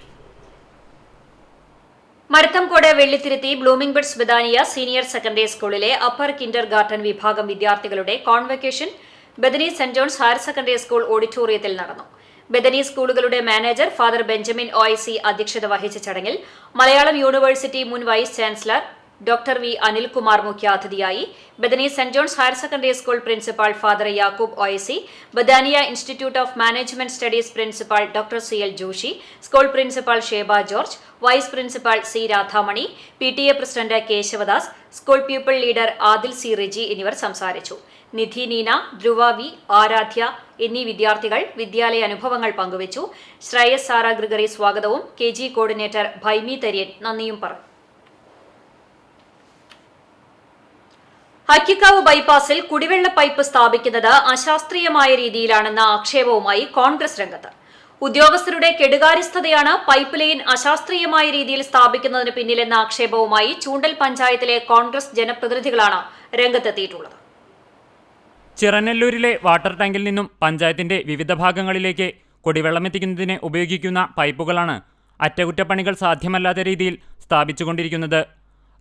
Marathamkode Vellithiruthy blooming buds Bethania senior secondary സ്കൂളിലെ അപ്പർ കിൻഡർ ഗാർട്ടൻ വിഭാഗം വിദ്യാർത്ഥികളുടെ convocation Bethany saint John's higher secondary school ഓഡിറ്റോറിയത്തിൽ നടന്നു. ബദനി സ്കൂളുകളുടെ മാനേജർ ഫാദർ ബെഞ്ചമിൻ OIC അധ്യക്ഷത വഹിച്ച ചടങ്ങിൽ മലയാളം യൂണിവേഴ്സിറ്റി മുൻ vice chancellor doctor V Anilkumar മുഖ്യാതിഥിയായി. Bethany saint John's higher secondary school principal father Yakub OIC, ബദാനിയ institute of management studies principal doctor CL Joshi, school principal Sheba George, vice principal C Radhamani, PTA president Keshavadas, school people leader Adil C Reji എന്നിവർ സംസാരിച്ചു. Nidhi Neena, Dhruva V, Aaradhya എന്നീ വിദ്യാർത്ഥികൾ വിദ്യാലയ അനുഭവങ്ങൾ പങ്കുവച്ചു. Shreyas Sara Gregory സ്വാഗതവും KG coordinator Bhaimi Tharian നന്ദിയും പറഞ്ഞു. ഹക്കിക്കാവ് ബൈപ്പാസിൽ കുടിവെള്ള പൈപ്പ് സ്ഥാപിക്കുന്നത് അശാസ്ത്രീയമായ രീതിയിലാണെന്ന ആക്ഷേപവുമായി കോൺഗ്രസ് രംഗത്ത്. ഉദ്യോഗസ്ഥരുടെ കെടുകാര്യസ്ഥതയാണ് പൈപ്പ് ലൈൻ അശാസ്ത്രീയമായ രീതിയിൽ സ്ഥാപിക്കുന്നതിന് പിന്നിലെന്ന ആക്ഷേപവുമായി ചൂണ്ടൽ പഞ്ചായത്തിലെ കോൺഗ്രസ് ജനപ്രതിനിധികളാണ് രംഗത്തെത്തിയിട്ടുള്ളത്. ചിറനെല്ലൂരിലെ വാട്ടർ ടാങ്കിൽ നിന്നും പഞ്ചായത്തിന്റെ വിവിധ ഭാഗങ്ങളിലേക്ക് കുടിവെള്ളമെത്തിക്കുന്നതിന് ഉപയോഗിക്കുന്ന പൈപ്പുകളാണ് അറ്റകുറ്റപ്പണികൾ സാധ്യമല്ലാത്ത രീതിയിൽ സ്ഥാപിച്ചുകൊണ്ടിരിക്കുന്നത്.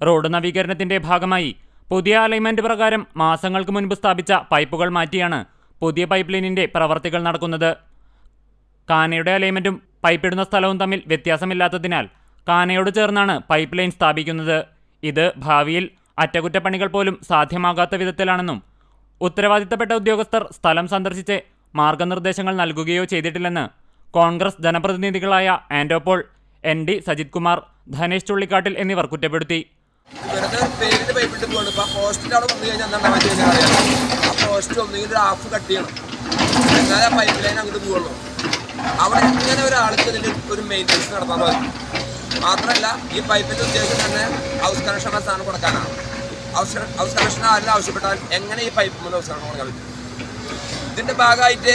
റോഡ് നവീകരണത്തിന്റെ ഭാഗമായി പുതിയ അലൈൻമെന്റ് പ്രകാരം മാസങ്ങൾക്ക് മുൻപ് സ്ഥാപിച്ച പൈപ്പുകൾ മാറ്റിയാണ് പുതിയ പൈപ്പ് ലൈനിന്റെ പ്രവർത്തികൾ നടക്കുന്നത്. കാനയുടെ അലൈൻമെന്റും പൈപ്പിടുന്ന സ്ഥലവും തമ്മിൽ വ്യത്യാസമില്ലാത്തതിനാൽ കാനയോട് ചേർന്നാണ് പൈപ്പ് ലൈൻ സ്ഥാപിക്കുന്നത്. ഇത് ഭാവിയിൽ അറ്റകുറ്റപ്പണികൾ പോലും സാധ്യമാകാത്ത വിധത്തിലാണെന്നും ഉത്തരവാദിത്തപ്പെട്ട ഉദ്യോഗസ്ഥർ സ്ഥലം സന്ദർശിച്ച് മാർഗനിർദ്ദേശങ്ങൾ നൽകുകയോ ചെയ്തിട്ടില്ലെന്ന് കോൺഗ്രസ് ജനപ്രതിനിധികളായ ആൻഡോപോൾ, ND സജിത് കുമാർ, ധനേഷ് ചുള്ളിക്കാട്ടിൽ എന്നിവർ കുറ്റപ്പെടുത്തി. പേരിന്റെ പൈപ്പിട്ട് പോകണം. ഇപ്പൊ ആ പോസ്റ്റിന്റെ അവിടെ വന്നു കഴിഞ്ഞാൽ എന്താ പറ്റി കഴിഞ്ഞാൽ ആ പോസ്റ്റ് ഒന്നുകിൽ ഒരു ഹാഫ് കട്ട് ചെയ്യണം, എന്നാലേ ആ പൈപ്പ് ലൈൻ അങ്ങോട്ട് പോകുള്ളൂ. അവിടെ ഇങ്ങനെ ഒരാൾക്ക് ഇതിന്റെ ഒരു മെയിൻ്റെനൻസ് നടത്താൻ മതി. മാത്രമല്ല ഈ പൈപ്പിന്റെ ഉദ്ദേശം തന്നെ ഹൗസ് കണക്ഷനുള്ള സാധനം കൊടുക്കാനാണ്. ഹൗസ് കണക്ഷൻ ആരും ആവശ്യപ്പെട്ടാൽ എങ്ങനെ ഈ പൈപ്പ് മൂന്ന് ഹൗസ് കണക്ഷൻ കൊടുക്കാൻ പറ്റും? ഇതിൻ്റെ ഭാഗമായിട്ട്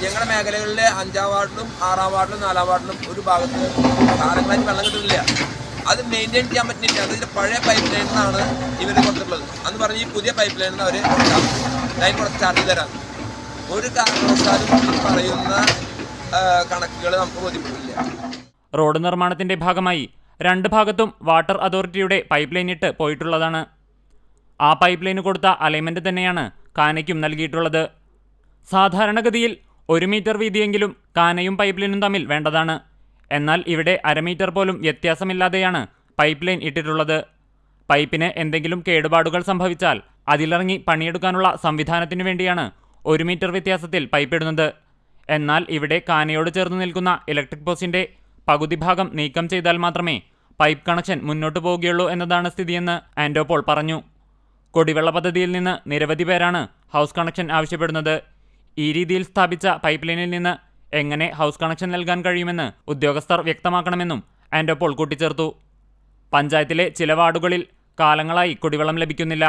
ഞങ്ങളുടെ മേഖലകളിലെ 5-ാം വാർഡിലും 6-ാം വാർഡിലും 4-ാം വാർഡിലും ഒരു ഭാഗത്ത് കാലങ്ങളായിട്ട് വെള്ളം കിട്ടുന്നില്ല. അത് മെയിൻറ്റെയിൻ ചെയ്യാൻ പറ്റുന്നില്ല. അതിൻ്റെ പഴയ പൈപ്പ് ലൈനിൽ നിന്നാണ് ഇവർ കൊടുത്തിട്ടുള്ളത്. അന്ന് പറഞ്ഞ് ഈ പുതിയ പൈപ്പ് ലൈനിൽ നിന്ന് അവർ ലൈൻ കൊടുത്ത് ചാർജ് തരാം. ഒരു കാരണവശാലും ഈ പറയുന്ന കണക്കുകൾ നമുക്ക് ബോധ്യപ്പെടില്ല. റോഡ് നിർമ്മാണത്തിന്റെ ഭാഗമായി 2 ഭാഗത്തും വാട്ടർ അതോറിറ്റിയുടെ പൈപ്പ് ലൈൻ ഇട്ട് പോയിട്ടുള്ളതാണ്. ആ പൈപ്പ് ലൈന് കൊടുത്ത അലൈൻമെന്റ് തന്നെയാണ് കാനയ്ക്കും നൽകിയിട്ടുള്ളത്. സാധാരണഗതിയിൽ 1 മീറ്റർ വീതിയെങ്കിലും കാനയും പൈപ്പ് ലൈനും തമ്മിൽ വേണ്ടതാണ്. എന്നാൽ ഇവിടെ 1/2 മീറ്റർ പോലും വ്യത്യാസമില്ലാതെയാണ് പൈപ്പ് ലൈൻ ഇട്ടിട്ടുള്ളത്. പൈപ്പിന് എന്തെങ്കിലും കേടുപാടുകൾ സംഭവിച്ചാൽ അതിലിറങ്ങി പണിയെടുക്കാനുള്ള സംവിധാനത്തിനു വേണ്ടിയാണ് 1 മീറ്റർ വ്യത്യാസത്തിൽ പൈപ്പ് ഇടുന്നത്. എന്നാൽ ഇവിടെ കാനയോട് ചേർന്ന് നിൽക്കുന്ന ഇലക്ട്രിക് പോസ്റ്റിന്റെ പകുതി ഭാഗം നീക്കം ചെയ്താൽ മാത്രമേ പൈപ്പ് കണക്ഷൻ മുന്നോട്ട് പോവുകയുള്ളൂ എന്നതാണ് സ്ഥിതിയെന്ന് ആൻഡോ പോൾ പറഞ്ഞു. കുടിവെള്ള പദ്ധതിയിൽ നിന്ന് നിരവധി പേരാണ് ഹൗസ് കണക്ഷൻ ആവശ്യപ്പെടുന്നത്. ഈ രീതിയിൽ സ്ഥാപിച്ച പൈപ്പ് ലൈനിൽ നിന്ന് എങ്ങനെ ഹൗസ് കണക്ഷൻ നൽകാൻ കഴിയുമെന്ന് ഉദ്യോഗസ്ഥർ വ്യക്തമാക്കണമെന്നും ആൻഡോ പോൾ കൂട്ടിച്ചേർത്തു. പഞ്ചായത്തിലെ ചില വാർഡുകളിൽ കാലങ്ങളായി കുടിവെള്ളം ലഭിക്കുന്നില്ല.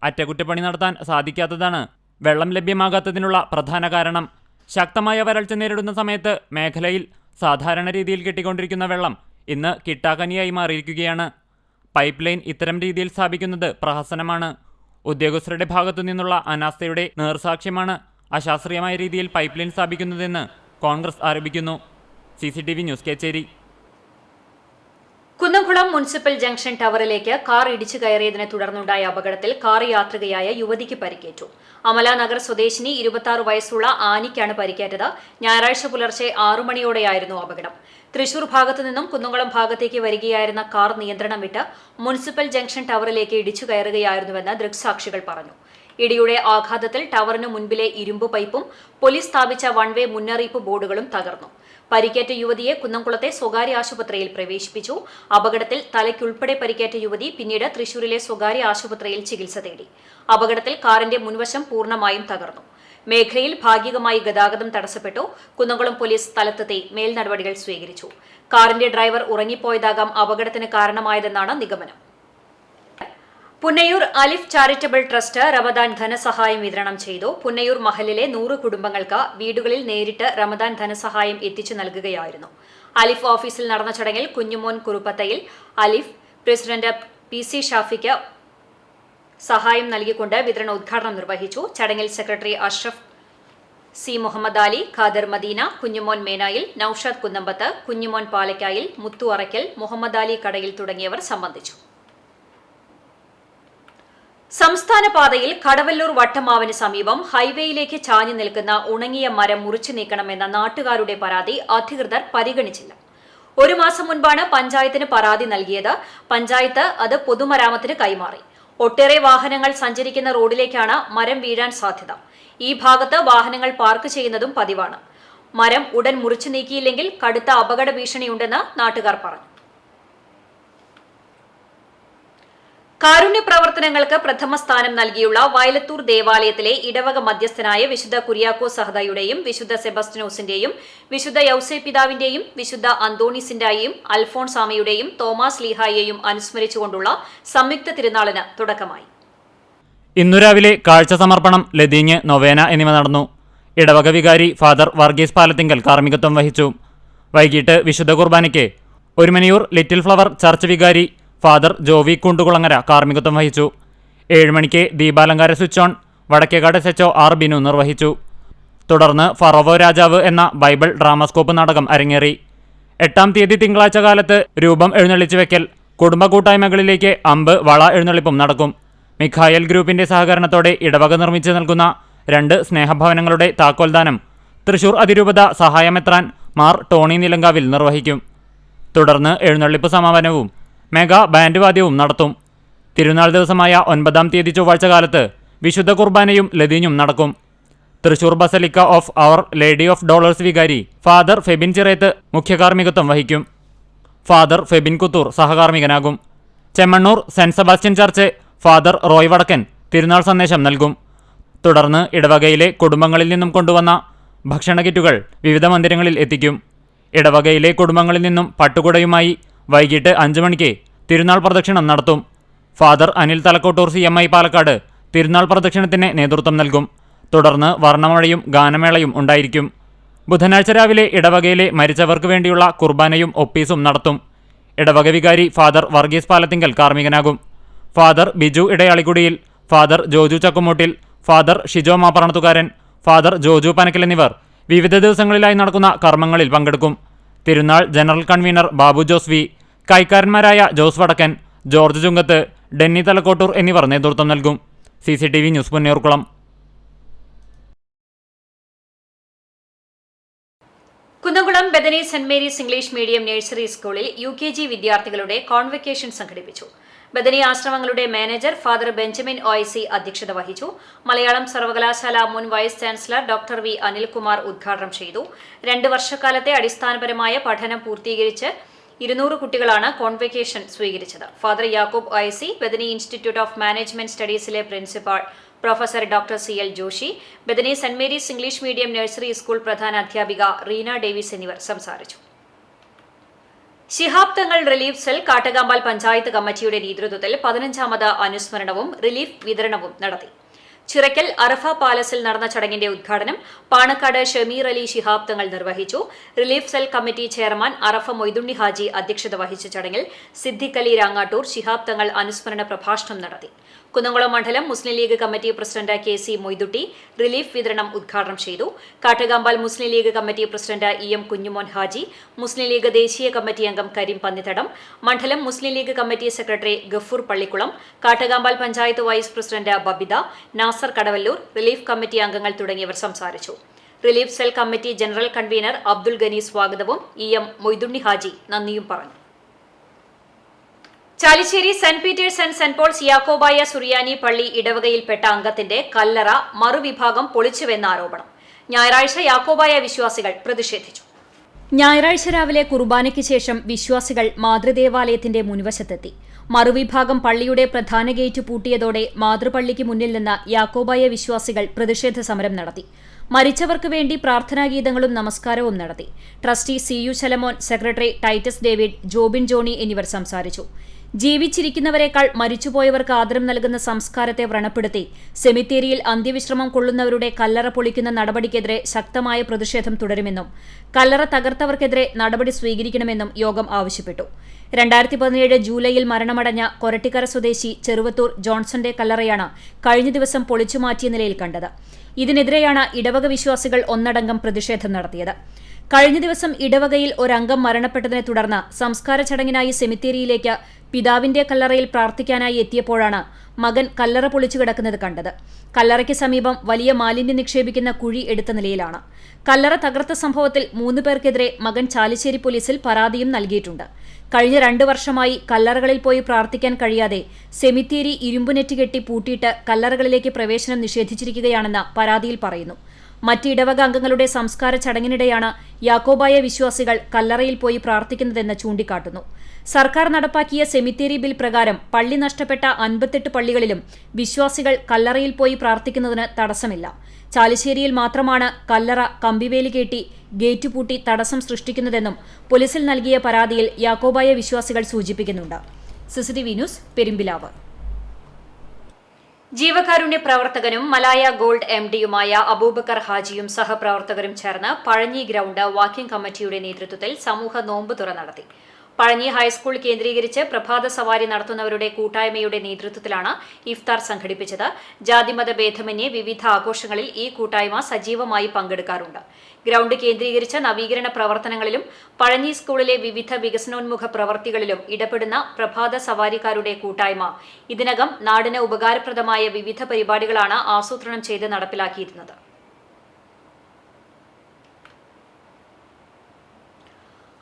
അറ്റകുറ്റപ്പണി നടത്താൻ സാധിക്കാത്തതാണ് വെള്ളം ലഭ്യമാകാത്തതിനുള്ള പ്രധാന കാരണം. ശക്തമായ വരൾച്ച നേരിടുന്ന സമയത്ത് മേഖലയിൽ സാധാരണ രീതിയിൽ കിട്ടിക്കൊണ്ടിരിക്കുന്ന വെള്ളം ഇന്ന് കിട്ടാക്കനിയായി മാറിയിരിക്കുകയാണ്. പൈപ്പ് ലൈൻ ഇത്തരം രീതിയിൽ സ്ഥാപിക്കുന്നത് പ്രഹസനമാണ്. ഉദ്യോഗസ്ഥരുടെ ഭാഗത്തു നിന്നുള്ള അനാസ്ഥയുടെ നേർസാക്ഷ്യമാണ് അശാസ്ത്രീയമായ രീതിയിൽ പൈപ്പ് ലൈൻ സ്ഥാപിക്കുന്നതെന്ന് കോൺഗ്രസ് ആരോപിക്കുന്നു. CCTV news, Kecheri. Kunnamkulam municipal junction ടവറിലേക്ക് കാർ ഇടിച്ചു കയറിയതിനെ തുടർന്നുണ്ടായ അപകടത്തിൽ കാർ യാത്രികയായ യുവതിക്ക് പരിക്കേറ്റു. അമലാനഗർ സ്വദേശിനി 26 വയസ്സുള്ള ആനിക്കാണ് പരിക്കേറ്റത്. ഞായറാഴ്ച പുലർച്ചെ 6 മണിയോടെയായിരുന്നു അപകടം. തൃശൂർ ഭാഗത്തു നിന്നും കുന്നംകുളം ഭാഗത്തേക്ക് വരികയായിരുന്ന കാർ നിയന്ത്രണം വിട്ട് മുനിസിപ്പൽ ജംഗ്ഷൻ ടവറിലേക്ക് ഇടിച്ചു കയറുകയായിരുന്നുവെന്ന് ദൃക്സാക്ഷികൾ പറഞ്ഞു. ഇടിയുടെ ആഘാതത്തിൽ ടവറിന് മുൻപിലെ ഇരുമ്പ് പൈപ്പും പോലീസ് സ്ഥാപിച്ച 1 വേ മുന്നറിയിപ്പ് ബോർഡുകളും തകർന്നു. പരിക്കേറ്റ യുവതിയെ കുന്നംകുളത്തെ സ്വകാര്യ ആശുപത്രിയിൽ പ്രവേശിപ്പിച്ചു. അപകടത്തിൽ തലയ്ക്കുൾപ്പെടെ പരിക്കേറ്റ യുവതി പിന്നീട് തൃശൂരിലെ സ്വകാര്യ ആശുപത്രിയിൽ ചികിത്സ തേടി. അപകടത്തിൽ കാറിന്റെ മുൻവശം പൂർണ്ണമായും തകർന്നു. മേഖലയിൽ ഭാഗികമായി ഗതാഗതം തടസ്സപ്പെട്ടു. കുന്നംകുളം പോലീസ് സ്ഥലത്തെത്തി മേൽനടപടികൾ സ്വീകരിച്ചു. കാറിന്റെ ഡ്രൈവർ ഉറങ്ങിപ്പോയതാകാം അപകടത്തിന് കാരണമായതെന്നാണ് നിഗമനം. പുന്നയൂർ അലിഫ് ചാരിറ്റബിൾ ട്രസ്റ്റ് റമദാൻ ധനസഹായം വിതരണം ചെയ്തു. പുന്നയൂർ മഹലിലെ 100 കുടുംബങ്ങൾക്ക് വീടുകളിൽ നേരിട്ട് റമദാൻ ധനസഹായം എത്തിച്ചു നൽകുകയായിരുന്നു. അലിഫ് ഓഫീസിൽ നടന്ന ചടങ്ങിൽ കുഞ്ഞുമോൻ കുറുപ്പത്തയിൽ അലിഫ് പ്രസിഡന്റ് PC ഷാഫിക്ക് സഹായം നൽകിക്കൊണ്ട് വിതരണോദ്ഘാടനം നിർവഹിച്ചു. ചടങ്ങിൽ സെക്രട്ടറി അഷ്റഫ് C മുഹമ്മദ് അലി, ഖാദർ മദീന, കുഞ്ഞുമോൻ മേനായിൽ, നൌഷാദ് കുന്നമ്പത്ത്, കുഞ്ഞുമോൻ പാലക്കായിൽ, മുത്തു അറയ്ക്കൽ, മുഹമ്മദ് അലി കടയിൽ തുടങ്ങിയവർ സംബന്ധിച്ചു. സംസ്ഥാന പാതയിൽ കടവല്ലൂർ വട്ടമാവിന് സമീപം ഹൈവേയിലേക്ക് ചാഞ്ഞു നിൽക്കുന്ന ഉണങ്ങിയ മരം മുറിച്ചു നീക്കണമെന്ന നാട്ടുകാരുടെ പരാതി അധികൃതർ പരിഗണിച്ചില്ല. 1 മാസം മുൻപാണ് പഞ്ചായത്തിന് പരാതി നൽകിയത്. പഞ്ചായത്ത് അത് പൊതുമരാമത്തിന് കൈമാറി. ഒട്ടേറെ വാഹനങ്ങൾ സഞ്ചരിക്കുന്ന റോഡിലേക്കാണ് മരം വീഴാൻ സാധ്യത. ഈ ഭാഗത്ത് വാഹനങ്ങൾ പാർക്ക് ചെയ്യുന്നതും പതിവാണ്. മരം ഉടൻ മുറിച്ചു നീക്കിയില്ലെങ്കിൽ കടുത്ത അപകട ഭീഷണിയുണ്ടെന്ന് നാട്ടുകാർ പറഞ്ഞു. കാരുണ്യ പ്രവർത്തനങ്ങൾക്ക് പ്രഥമ സ്ഥാനം നൽകിയുള്ള വയലത്തൂർ ദേവാലയത്തിലെ ഇടവക മധ്യസ്ഥനായ വിശുദ്ധ കുര്യാക്കോസ് സഹദയുടെയും വിശുദ്ധ സെബസ്റ്റിനോസിന്റെയും വിശുദ്ധ യൗസേപിതാവിന്റെയും വിശുദ്ധ അന്തോണീസിന്റെയും അൽഫോൺസാമയുടെയും തോമസ് ലീഹായെയും അനുസ്മരിച്ചുകൊണ്ടുള്ള സംയുക്ത തിരുനാളിന് തുടക്കമായി. ഇന്നു രാവിലെ കാഴ്ച സമർപ്പണം, ലതീഞ്ഞ്, നൊവേന എന്നിവ നടന്നു. ഇടവക വികാരി ഫാദർ വർഗീസ് പാലത്തിങ്കൽ കാർമ്മികത്വം വഹിച്ചു. വൈകിട്ട് വിശുദ്ധ കുർബാനയ്ക്ക് ഒരുമനിയൂർ ലിറ്റിൽ ഫ്ലവർ ചർച്ച് വികാരി ഫാദർ ജോവി കുണ്ടുകുളങ്ങര കാർമ്മികത്വം വഹിച്ചു. 7 മണിക്ക് ദീപാലങ്കാര switch on Vadakkekad SHO R Binu നിർവഹിച്ചു. തുടർന്ന് ഫറവോ രാജാവ് എന്ന ബൈബിൾ ഡ്രാമാസ്കോപ്പ് നാടകം അരങ്ങേറി. 8-ാം തീയതി തിങ്കളാഴ്ച കാലത്ത് രൂപം എഴുന്നള്ളിച്ചു വെക്കൽ, കുടുംബ കൂട്ടായ്മകളിലേക്ക് അമ്പ് വള എഴുന്നള്ളിപ്പും നടക്കും. മിഖായൽ ഗ്രൂപ്പിന്റെ സഹകരണത്തോടെ ഇടവക നിർമ്മിച്ചു നൽകുന്ന 2 സ്നേഹഭവനങ്ങളുടെ താക്കോൽദാനം തൃശൂർ അതിരൂപത സഹായമെത്രാൻ മാർ ടോണി നിലങ്കാവിൽ നിർവഹിക്കും. തുടർന്ന് എഴുന്നള്ളിപ്പ് സമാപനവും മെഗാ ബാൻഡ് വാദ്യവും നടത്തും. തിരുനാൾ ദിവസമായ 9-ാം തീയതി ചൊവ്വാഴ്ച കാലത്ത് വിശുദ്ധ കുർബാനയും ലതീഞ്ഞും നടക്കും. Thrissur basilica of our lady of Dolours വികാരി ഫാദർ ഫെബിൻ ചിറേത്ത് മുഖ്യകാർമ്മികത്വം വഹിക്കും. ഫാദർ ഫെബിൻ കുത്തൂർ സഹകാർമ്മികനാകും. Chemmannur saint Sebastian church father Roy Vadakkan തിരുനാൾ സന്ദേശം നൽകും. തുടർന്ന് ഇടവകയിലെ കുടുംബങ്ങളിൽ നിന്നും കൊണ്ടുവന്ന ഭക്ഷണ കിറ്റുകൾ വിവിധ മന്ദിരങ്ങളിൽ എത്തിക്കും. ഇടവകയിലെ കുടുംബങ്ങളിൽ നിന്നും പട്ടുകുടയുമായി വൈകിട്ട് 5 മണിക്ക് തിരുനാൾ പ്രദക്ഷിണം നടത്തും. ഫാദർ അനിൽ തലക്കോട്ടൂർ CMI പാലക്കാട് തിരുനാൾ പ്രദക്ഷിണത്തിന് നേതൃത്വം നൽകും. തുടർന്ന് വർണ്ണമഴയും ഗാനമേളയും ഉണ്ടായിരിക്കും. ബുധനാഴ്ച രാവിലെ ഇടവകയിലെ മരിച്ചവർക്ക് വേണ്ടിയുള്ള കുർബാനയും ഒപ്പീസും നടത്തും. ഇടവക വികാരി ഫാദർ വർഗീസ് പാലത്തിങ്കൽ കാർമ്മികനാകും. Father Biju Edayalikudiyil, father Joju Chakkumoottil, father Shijo Mapparanathukaran, father Joju Panakkal എന്നിവർ വിവിധ ദിവസങ്ങളിലായി നടക്കുന്ന കർമ്മങ്ങളിൽ പങ്കെടുക്കും. തിരുനാൾ general convener Babu Jose V, കൈക്കാരന്മാരായ Jose Vadakkan, George Chungath, Denny Thalakkottur എന്നിവർ നേതൃത്വം നൽകും. CCTV news Ponnerkulam. Kunnamkulam Bethany saint Mary's English medium nursery സ്കൂളിൽ UKG വിദ്യാർത്ഥികളുടെ കോൺവെക്കേഷൻ സംഘടിപ്പിച്ചു. ബെഥനി ആശ്രമങ്ങളുടെ മാനേജർ ഫാദർ ബെഞ്ചമിൻ OIC അധ്യക്ഷത വഹിച്ചു. മലയാളം സർവകലാശാല മുൻ vice chancellor doctor V Anilkumar ഉദ്ഘാടനം ചെയ്തു. 2 വർഷക്കാലത്തെ അടിസ്ഥാനപരമായ പഠനം പൂർത്തീകരിച്ച് 200 കുട്ടികളാണ് കോൺവെക്കേഷൻ സ്വീകരിച്ചത്. Father Yakub OIC, Bethany institute of management സ്റ്റഡീസിലെ principal professor doctor CL Joshi, Bethany saint Mary's English medium nursery school പ്രധാന അധ്യാപിക റീന ഡേവിസ് എന്നിവർ സംസാരിച്ചു. ശിഹാബ് തങ്ങൾ റിലീഫ് സെൽ കാട്ടകാമ്പാൽ പഞ്ചായത്ത് കമ്മിറ്റിയുടെ നേതൃത്വത്തിൽ 15ാമത് അനുസ്മരണവും റിലീഫ് വിതരണവും നടത്തി. ചിറക്കൽ അറഫ പാലസിൽ നടന്ന ചടങ്ങിന്റെ ഉദ്ഘാടനം പാണക്കാട് ഷമീർ അലി ശിഹാബ് തങ്ങൾ നിർവഹിച്ചു. റിലീഫ് സെൽ കമ്മിറ്റി ചെയർമാൻ അറഫ മൊയ്തുണ്ണി ഹാജി അധ്യക്ഷത വഹിച്ച ചടങ്ങിൽ സിദ്ദിഖ് അലി രാങ്ങാട്ടൂർ ശിഹാബ് തങ്ങൾ അനുസ്മരണ പ്രഭാഷണം നടത്തി. കുന്നംകുളം മണ്ഡലം Muslim League committee president KC Moithutty relief വിതരണം ഉദ്ഘാടനം ചെയ്തു. Kattakampal Muslim League committee president EM Kunjumon Haji, Muslim League ദേശീയ കമ്മിറ്റി അംഗം കരീം പന്നിത്തടം, മണ്ഡലം Muslim League committee secretary Gafoor Pallikkulam, Kattakampal panchayat vice president Babitha, Nasar Kadavallur, relief committee അംഗങ്ങൾ തുടങ്ങിയവർ സംസാരിച്ചു. Relief cell committee general convener Abdul Gani സ്വാഗതവും EM മൊയ്തുണ്ണി ഹാജി നന്ദിയും പറഞ്ഞു. Chalissery saint Peter's and saint Paul's യാക്കോബായ സുറിയാനി പള്ളി ഇടവകയിൽപ്പെട്ട അംഗത്തിന്റെ കല്ലറ മറുവിഭാഗം പൊളിച്ചുവെന്ന ആരോപണം. ഞായറാഴ്ച യാക്കോബായ വിശ്വാസികൾ പ്രതിഷേധിച്ചു. ഞായറാഴ്ച രാവിലെ കുർബാനയ്ക്ക് ശേഷം വിശ്വാസികൾ മാതൃദേവാലയത്തിന്റെ മുൻവശത്തെത്തി. മറുവിഭാഗം പള്ളിയുടെ പ്രധാന ഗേറ്റ് പൂട്ടിയതോടെ മാതൃപള്ളിക്ക് മുന്നിൽ നിന്ന് യാക്കോബായ വിശ്വാസികൾ പ്രതിഷേധ സമരം നടത്തി. മരിച്ചവർക്ക് വേണ്ടി പ്രാർത്ഥനാഗീതങ്ങളും നമസ്കാരവും നടത്തി. Trustee CU Shalamon, secretary Titus David, Jobin Johny എന്നിവർ സംസാരിച്ചു. ജീവിച്ചിരിക്കുന്നവരെക്കാൾ മരിച്ചുപോയവർക്ക് ആദരം നൽകുന്ന സംസ്കാരത്തെ വ്രണപ്പെടുത്തി സെമിത്തേരിയിൽ അന്ത്യവിശ്രമം കൊള്ളുന്നവരുടെ കല്ലറ പൊളിക്കുന്ന നടപടിക്കെതിരെ ശക്തമായ പ്രതിഷേധം തുടരുമെന്നും കല്ലറ തകർത്തവർക്കെതിരെ നടപടി സ്വീകരിക്കണമെന്നും യോഗം ആവശ്യപ്പെട്ടു. 2017 ജൂലൈയിൽ മരണമടഞ്ഞ കൊരട്ടിക്കര സ്വദേശി ചെറുവത്തൂർ ജോൺസന്റെ കല്ലറയാണ് കഴിഞ്ഞ ദിവസം പൊളിച്ചുമാറ്റിയ നിലയിൽ കണ്ടത്. ഇതിനെതിരെയാണ് ഇടവക വിശ്വാസികൾ ഒന്നടങ്കം പ്രതിഷേധം നടത്തിയത്. കഴിഞ്ഞ ദിവസം ഇടവകയിൽ ഒരംഗം മരണപ്പെട്ടതിനെ തുടർന്ന് സംസ്കാര ചടങ്ങിനായി സെമിത്തേരിയിലേക്ക് പിതാവിന്റെ കല്ലറയിൽ പ്രാർത്ഥിക്കാനായി എത്തിയപ്പോഴാണ് മകൻ കല്ലറ പൊളിച്ചു കിടക്കുന്നത് കണ്ടത്. കല്ലറയ്ക്ക് സമീപം വലിയ മാലിന്യം നിക്ഷേപിക്കുന്ന കുഴി എടുത്ത നിലയിലാണ്. കല്ലറ തകർത്ത സംഭവത്തിൽ 3 പേർക്കെതിരെ മകൻ ചാലിശ്ശേരി പോലീസിൽ പരാതിയും നൽകിയിട്ടുണ്ട്. കഴിഞ്ഞ 2 വർഷമായി കല്ലറകളിൽ പോയി പ്രാർത്ഥിക്കാൻ കഴിയാതെ സെമിത്തേരി ഇരുമ്പുനെറ്റ് കെട്ടി പൂട്ടിയിട്ട് കല്ലറകളിലേക്ക് പ്രവേശനം നിഷേധിച്ചിരിക്കുകയാണെന്ന് പരാതിയിൽ പറയുന്നു. മറ്റ് ഇടവക അംഗങ്ങളുടെ സംസ്കാര ചടങ്ങിനിടെയാണ് യാക്കോബായ വിശ്വാസികൾ കല്ലറയിൽ പോയി പ്രാർത്ഥിക്കുന്നതെന്ന് ചൂണ്ടിക്കാട്ടുന്നു. സർക്കാർ നടപ്പാക്കിയ സെമിത്തേരി ബിൽ പ്രകാരം പള്ളി നഷ്ടപ്പെട്ട 58 പള്ളികളിലും വിശ്വാസികൾ കല്ലറയിൽ പോയി പ്രാർത്ഥിക്കുന്നതിന് തടസ്സമില്ല. ചാലിശ്ശേരിയിൽ മാത്രമാണ് കല്ലറ കമ്പിവേലി കെട്ടി ഗേറ്റ് പൂട്ടി തടസ്സം സൃഷ്ടിക്കുന്നതെന്നും പോലീസിൽ നൽകിയ പരാതിയിൽ യാക്കോബായ വിശ്വാസികൾ സൂചിപ്പിക്കുന്നുണ്ട്. CCTV news Perumpilavu. ജീവകാരുണ്യ പ്രവർത്തകനും മലായ ഗോൾഡ് MDയുമായ അബൂബക്കർ ഹാജിയും സഹപ്രവർത്തകരും ചേർന്ന് പഴഞ്ഞി ഗ്രൗണ്ട് വാക്കിംഗ് കമ്മിറ്റിയുടെ നേതൃത്വത്തിൽ സമൂഹ നോമ്പ് തുറ നടത്തി. പഴഞ്ഞി ഹൈസ്കൂൾ കേന്ദ്രീകരിച്ച് പ്രഭാത സവാരി നടത്തുന്നവരുടെ കൂട്ടായ്മയുടെ നേതൃത്വത്തിലാണ് ഇഫ്താർ സംഘടിപ്പിച്ചത്. ജാതിമത ഭേദമന്യേ വിവിധ ആഘോഷങ്ങളിൽ ഈ കൂട്ടായ്മ സജീവമായി പങ്കെടുക്കാറുണ്ട്. ഗ്രൗണ്ട് കേന്ദ്രീകരിച്ച നവീകരണ പ്രവർത്തനങ്ങളിലും പഴഞ്ഞി സ്കൂളിലെ വിവിധ വികസനോന്മുഖ പ്രവൃത്തികളിലും ഇടപെടുന്ന പ്രഭാത സവാരിക്കാരുടെ കൂട്ടായ്മ ഇതിനകം നാടിന് ഉപകാരപ്രദമായ വിവിധ പരിപാടികളാണ് ആസൂത്രണം ചെയ്ത് നടപ്പിലാക്കിയിരുന്നത്.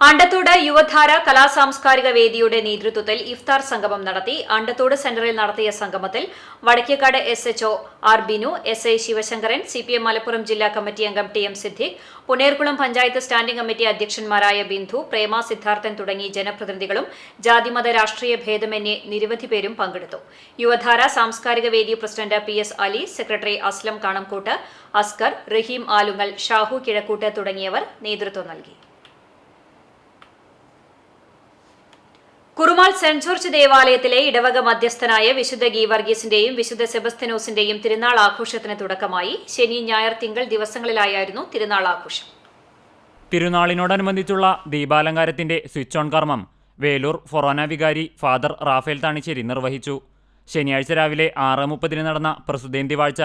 അണ്ടത്തോട് യുവധാര കലാസാംസ്കാരിക വേദിയുടെ നേതൃത്വത്തിൽ ഇഫ്താർ സംഗമം നടത്തി. അണ്ടത്തോട് സെന്ററിൽ നടത്തിയ സംഗമത്തിൽ Vadakkekad SHO R Binu, SI Sivasankaran, CPM Malappuram ജില്ലാ കമ്മിറ്റി അംഗം TM Siddique, Punnerkulam panchayat standing committee അധ്യക്ഷന്മാരായ ബിന്ദു, പ്രേമ, സിദ്ധാർത്ഥൻ തുടങ്ങി ജനപ്രതിനിധികളും ജാതിമത രാഷ്ട്രീയ ഭേദമന്യേ നിരവധി പേരും പങ്കെടുത്തു. യുവധാര സാംസ്കാരിക വേദി president PS Ali, secretary Aslam Kanamkoot, Askar, Raheem Alungal, Shahu Kizhakkoot തുടങ്ങിയവർ നേതൃത്വം നൽകി. കുറുമാൾ സെന്റ് ജോർജ് ദേവാലയത്തിലെ ഇടവക മധ്യസ്ഥനായ വിശുദ്ധ ഗീവർഗീസിന്റെയും വിശുദ്ധ സെബസ്ത്യനോസിന്റെയും തിരുനാൾ ആഘോഷത്തിന് തുടക്കമായി. ശനി, ഞായർ, തിങ്കൾ ദിവസങ്ങളിലായിരുന്നു തിരുനാൾ ആഘോഷം. തിരുനാളിനോടനുബന്ധിച്ചുള്ള ദീപാലങ്കാരത്തിന്റെ സ്വിച്ച് ഓൺ കർമ്മം വേലൂർ ഫൊറോന വികാരി ഫാദർ റാഫേൽ താണിശ്ശേരി നിർവഹിച്ചു. ശനിയാഴ്ച രാവിലെ 6:30 നടന്ന പ്രസുദ്ധേന്തിവാഴ്ച,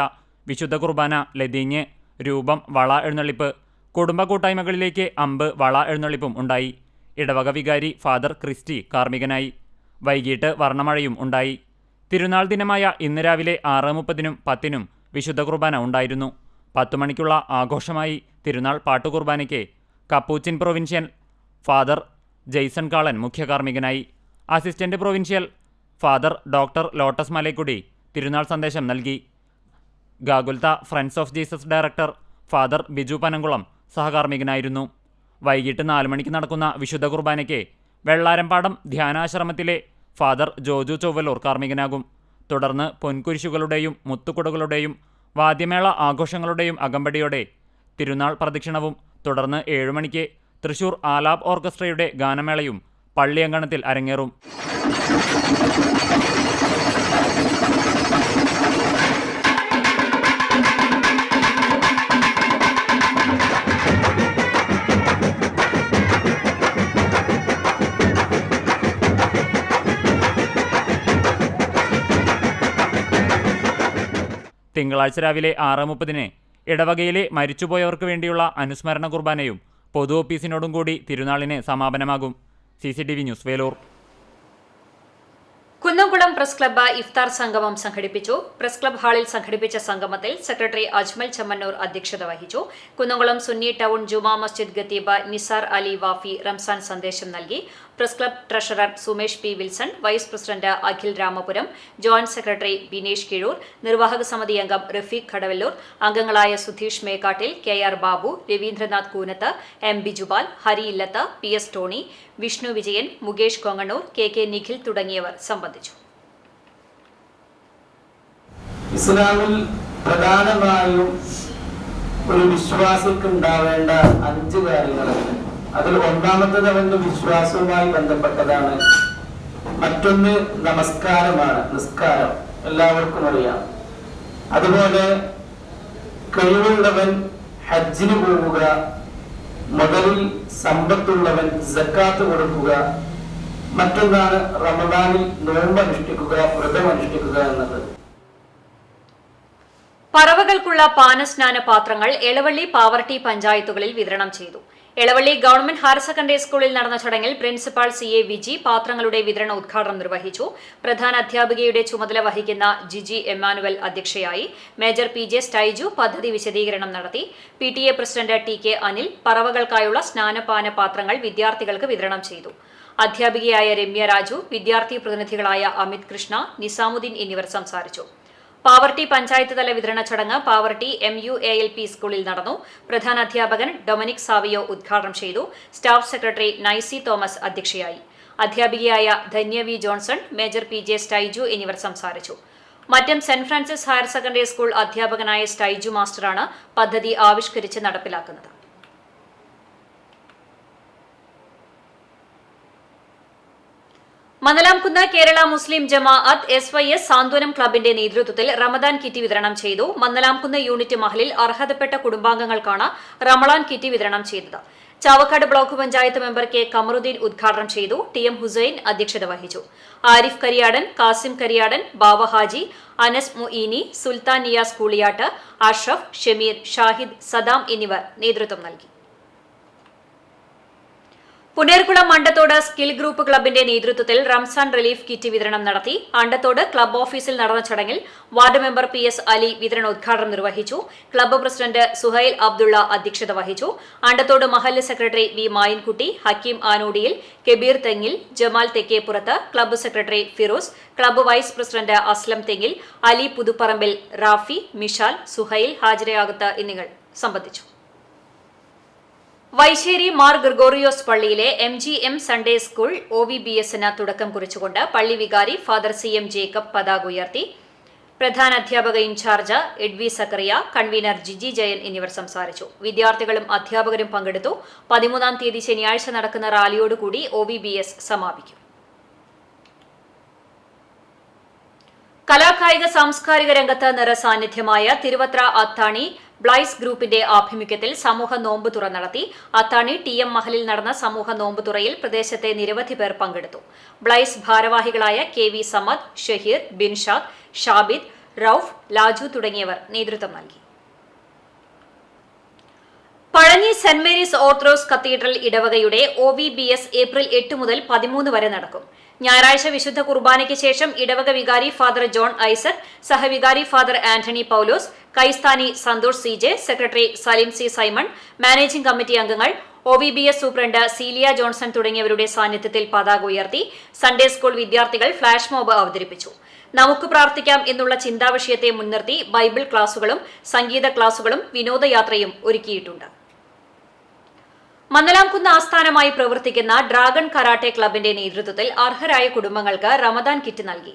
വിശുദ്ധ കുർബാന, ലതീഞ്ഞ്, രൂപം, വള എഴുന്നള്ളിപ്പ്, കുടുംബ കൂട്ടായ്മകളിലേക്ക് അമ്പ്, വള എഴുന്നള്ളിപ്പും ഉണ്ടായി. ഇടവക വികാരി ഫാദർ ക്രിസ്റ്റി കാർമ്മികനായി. വൈകിട്ട് വർണ്ണമഴയും ഉണ്ടായി. തിരുനാൾ ദിനമായ ഇന്ന് രാവിലെ 6:30-നും 10-നും വിശുദ്ധ കുർബാന ഉണ്ടായിരുന്നു. 10 മണിക്കുള്ള ആഘോഷമായി തിരുനാൾ പാട്ടുകുർബാനയ്ക്ക് Capuchin provincial father Jason Kalan മുഖ്യ കാർമ്മികനായി. Assistant provincial father doctor Lotus Malaikudi തിരുനാൾ സന്ദേശം നൽകി. ഗാഗുൽത്ത friends of Jesus director father Biju Panamkulam സഹകാർമ്മികനായിരുന്നു. വൈകിട്ട് 4 മണിക്ക് നടക്കുന്ന വിശുദ്ധ കുർബാനയ്ക്ക് വെള്ളാരംപാടം ധ്യാനാശ്രമത്തിലെ ഫാദർ ജോജു ചൊവ്വലൂർ കാർമ്മികനാകും. തുടർന്ന് പൊൻകുരിശുകളുടെയും മുത്തുകുടകളുടെയും വാദ്യമേള ആഘോഷങ്ങളുടെയും അകമ്പടിയോടെ തിരുനാൾ പ്രദക്ഷിണവും, തുടർന്ന് 7 മണിക്ക് തൃശൂർ ആലാപ് ഓർക്കസ്ട്രയുടെ ഗാനമേളയും പള്ളിയങ്കണത്തിൽ അരങ്ങേറും. തിങ്കളാഴ്ച രാവിലെ 6:30-ന് ഇടവകയിലെ മരിച്ചുപോയവർക്ക് വേണ്ടിയുള്ള അനുസ്മരണ കുർബാനയും പൊതു ഓഫീസിനോടും കൂടി തിരുനാളിന് സമാപനമാകും. CCTV news, Velur. Kunnamkulam press club ഇഫ്താർ സംഗമം സംഘടിപ്പിച്ചു. പ്രസ് ക്ലബ്ബ് ഹാളിൽ സംഘടിപ്പിച്ച സംഗമത്തിൽ സെക്രട്ടറി അജ്മൽ ചമ്മന്നൂർ അധ്യക്ഷത വഹിച്ചു. കുന്നംകുളം സുന്നി ടൗൺ ജുമാ മസ്ജിദ് ഖത്തീബ് നിസാർ അലി വാഫി റംസാൻ സന്ദേശം നൽകി. Press club treasurer Sumesh P Wilson, vice president Akhil Ramapuram, joint secretary Binesh Kizhur, നിർവാഹക സമിതി അംഗം റഫീഖ് ഖടവല്ലൂർ, അംഗങ്ങളായ Sudheesh മേക്കാട്ടിൽ, KR Babu, Ravindranath Koonath, M Bijupal, Hari Illath, PS Tony, Vishnu Vijayan, Mukesh Konganur, KK Nikhil തുടങ്ങിയവർ സംബന്ധിച്ചു. ഇസ്ലാമിൽ പ്രധാനമായും ഒരു വിശ്വാസിക്ക് ഉണ്ടാവേണ്ട 5 കാര്യങ്ങളുണ്ട്. അതിൽ ഒന്നാമത്തത് അവന്റെ വിശ്വാസവുമായി ബന്ധപ്പെട്ടതാണ്. മറ്റൊന്ന് നമസ്കാരമാണ്, നിസ്കാരം, എല്ലാവർക്കും അറിയാം. അതുപോലെ കഴിവുള്ളവൻ ഹജ്ജിന് പോവുക, മുതലിൽ സമ്പത്തുള്ളവൻ സക്കാത്ത് കൊടുക്കുക, മറ്റൊന്നാണ് റമദാനിൽ നോമ്പ് അനുഷ്ഠിക്കുക, വ്രതം അനുഷ്ഠിക്കുക എന്നത്. പറവകൾക്കുള്ള പാനസ്നാന പാത്രങ്ങൾ എളവള്ളി, പാവർട്ടി പഞ്ചായത്തുകളിൽ വിതരണം ചെയ്തു. എളവള്ളി ഗവൺമെന്റ് ഹയർ സെക്കൻഡറി സ്കൂളിൽ നടന്ന ചടങ്ങിൽ പ്രിൻസിപ്പാൾ CA വിജി പാത്രങ്ങളുടെ വിതരണ ഉദ്ഘാടനം നിർവഹിച്ചു. പ്രധാന അധ്യാപികയുടെ ചുമതല വഹിക്കുന്ന ജിജി എമ്മാനുവൽ അധ്യക്ഷയായി. മേജർ PJ സ്റ്റൈജു പദ്ധതി വിശദീകരണം നടത്തി. PTA പ്രസിഡന്റ് TK അനിൽ പറവകൾക്കായുള്ള സ്നാനപാന പാത്രങ്ങൾ വിദ്യാർത്ഥികൾക്ക് വിതരണം ചെയ്തു. അധ്യാപികയായ രമ്യ രാജു, വിദ്യാർത്ഥി പ്രതിനിധികളായ അമിത് കൃഷ്ണ, നിസാമുദ്ദീൻ എന്നിവർ സംസാരിച്ചു. പാവർട്ടി പഞ്ചായത്ത് തല വിതരണ ചടങ്ങ് പാവർട്ടി MUALP സ്കൂളിൽ നടന്നു. പ്രധാന അധ്യാപകൻ ഡൊമിനിക് സാവിയോ ഉദ്ഘാടനം ചെയ്തു. സ്റ്റാഫ് സെക്രട്ടറി നൈസി തോമസ് അധ്യക്ഷയായി. അധ്യാപികയായ Dhanya V Johnson, major PJ Styju എന്നിവർ സംസാരിച്ചു. Mattam saint Francis higher secondary school അധ്യാപകനായ സ്റ്റൈജു മാസ്റ്ററാണ് പദ്ധതി ആവിഷ്കരിച്ച് നടപ്പിലാക്കുന്നത്. മന്നലാംകുന്ന് കേരള മുസ്ലിം ജമാഅത്ത് SYS സാന്ത്വനം ക്ലബിന്റെ നേതൃത്വത്തിൽ റമദാൻ കിറ്റ് വിതരണം ചെയ്തു. മന്നലാംകുന്ന് യൂണിറ്റ് മഹലിൽ അർഹതപ്പെട്ട കുടുംബാംഗങ്ങൾക്കാണ് റമളാൻ കിറ്റ് വിതരണം ചെയ്തത്. Chavakkad block panchayat member K Kamaruddin ഉദ്ഘാടനം ചെയ്തു. TM ഹുസൈൻ അധ്യക്ഷത വഹിച്ചു. ആരിഫ് കരിയാടൻ, കാസിം കരിയാടൻ, ബാവ ഹാജി, അനസ് മുഈനി, സുൽത്താൻ നിയാസ് കൂളിയാട്ട്, അഷ്റഫ്, ഷമീർ, ഷാഹിദ്, സദാം എന്നിവർ നേതൃത്വം നൽകി. പുനേർകുളം അണ്ടത്തോട് സ്കിൽ ഗ്രൂപ്പ് ക്ലബിന്റെ നേതൃത്വത്തിൽ റംസാൻ റിലീഫ് കിറ്റ് വിതരണം നടത്തി. അണ്ടത്തോട് ക്ലബ് ഓഫീസിൽ നടന്ന ചടങ്ങിൽ വാർഡ് മെമ്പർ PS അലി വിതരണോദ്ഘാടനം നിർവഹിച്ചു. ക്ലബ്ബ് പ്രസിഡന്റ് സുഹൈൽ അബ്ദുള്ള അധ്യക്ഷത വഹിച്ചു. അണ്ടത്തോട് മഹല്ല് secretary V Mayinkutty, Hakeem Anodiyil, Kabeer Thengil, Jamal Thekkepurath, club secretary Firos, club vice president Aslam Thengil, Ali Puthuparambil, Rafi, Mishal, Suhail, ഹാജിറയാകത്ത് എന്നിവർ സംബന്ധിച്ചു. വൈശ്ശേരി മാർ ഗ്രിഗോറിയോസ് പള്ളിയിലെ MGM സൺഡേ സ്കൂൾ OVBSന് തുടക്കം കുറിച്ചുകൊണ്ട് പള്ളി വികാരി ഫാദർ CM ജേക്കബ് പതാക ഉയർത്തി. പ്രധാന അധ്യാപക ഇൻചാർജ് എഡ്വി സക്കറിയ, കൺവീനർ ജിജി ജയൻ എന്നിവർ സംസാരിച്ചു. വിദ്യാർത്ഥികളും അധ്യാപകരും പങ്കെടുത്തു. 13-ാം തീയതി ശനിയാഴ്ച നടക്കുന്ന റാലിയോടുകൂടി OVBS സമാപിക്കും. കലാകായിക സാംസ്കാരിക രംഗത്ത് നിറസാന്നിധ്യമായ തിരുവത്ര അത്താണി ബ്ലൈസ് ഗ്രൂപ്പിന്റെ ആഭിമുഖ്യത്തിൽ സമൂഹ നോമ്പുതുറ നടത്തി. അത്താണി TM മഹലിൽ നടന്ന സമൂഹ നോമ്പുതുറയിൽ പ്രദേശത്തെ നിരവധി പേർ പങ്കെടുത്തു. ബ്ലൈസ് ഭാരവാഹികളായ KV സമദ്, ഷഹീർ, ബിൻഷാദ്, ഷാബിദ്, റൌഫ്, ലാജു തുടങ്ങിയവർ നേതൃത്വം നൽകി. Pazhanji saint Mary's orthodox cathedral ഇടവകയുടെ OVBS ഏപ്രിൽ 8 മുതൽ 13 വരെ നടക്കും. ഞായറാഴ്ച വിശുദ്ധ കുർബാനയ്ക്ക് ശേഷം ഇടവക വികാരി ഫാദർ ജോൺ ഐസക്, സഹവികാരി ഫാദർ ആന്റണി പൌലോസ്, കൈസ്ഥാനി Santhosh CJ, secretary Salim C. Simon, managing committee അംഗങ്ങൾ, OVBS സൂപ്രണ്ട് സീലിയ ജോൺസൺ തുടങ്ങിയവരുടെ സാന്നിധ്യത്തിൽ പതാക ഉയർത്തി. സൺഡേ സ്കൂൾ വിദ്യാർത്ഥികൾ ഫ്ളാഷ് മോബ് അവതരിപ്പിച്ചു. നമുക്ക് പ്രാർത്ഥിക്കാം എന്നുള്ള ചിന്താവിഷയത്തെ മുൻനിർത്തി ബൈബിൾ ക്ലാസുകളും സംഗീത ക്ലാസുകളും വിനോദയാത്രയും ഒരുക്കിയിട്ടുണ്ട്. മന്നലാംകുന്ന് ആസ്ഥാനമായി പ്രവർത്തിക്കുന്ന ഡ്രാഗൺ കരാട്ടെ ക്ലബിന്റെ നേതൃത്വത്തിൽ അർഹരായ കുടുംബങ്ങൾക്ക് റമദാൻ കിറ്റ് നൽകി.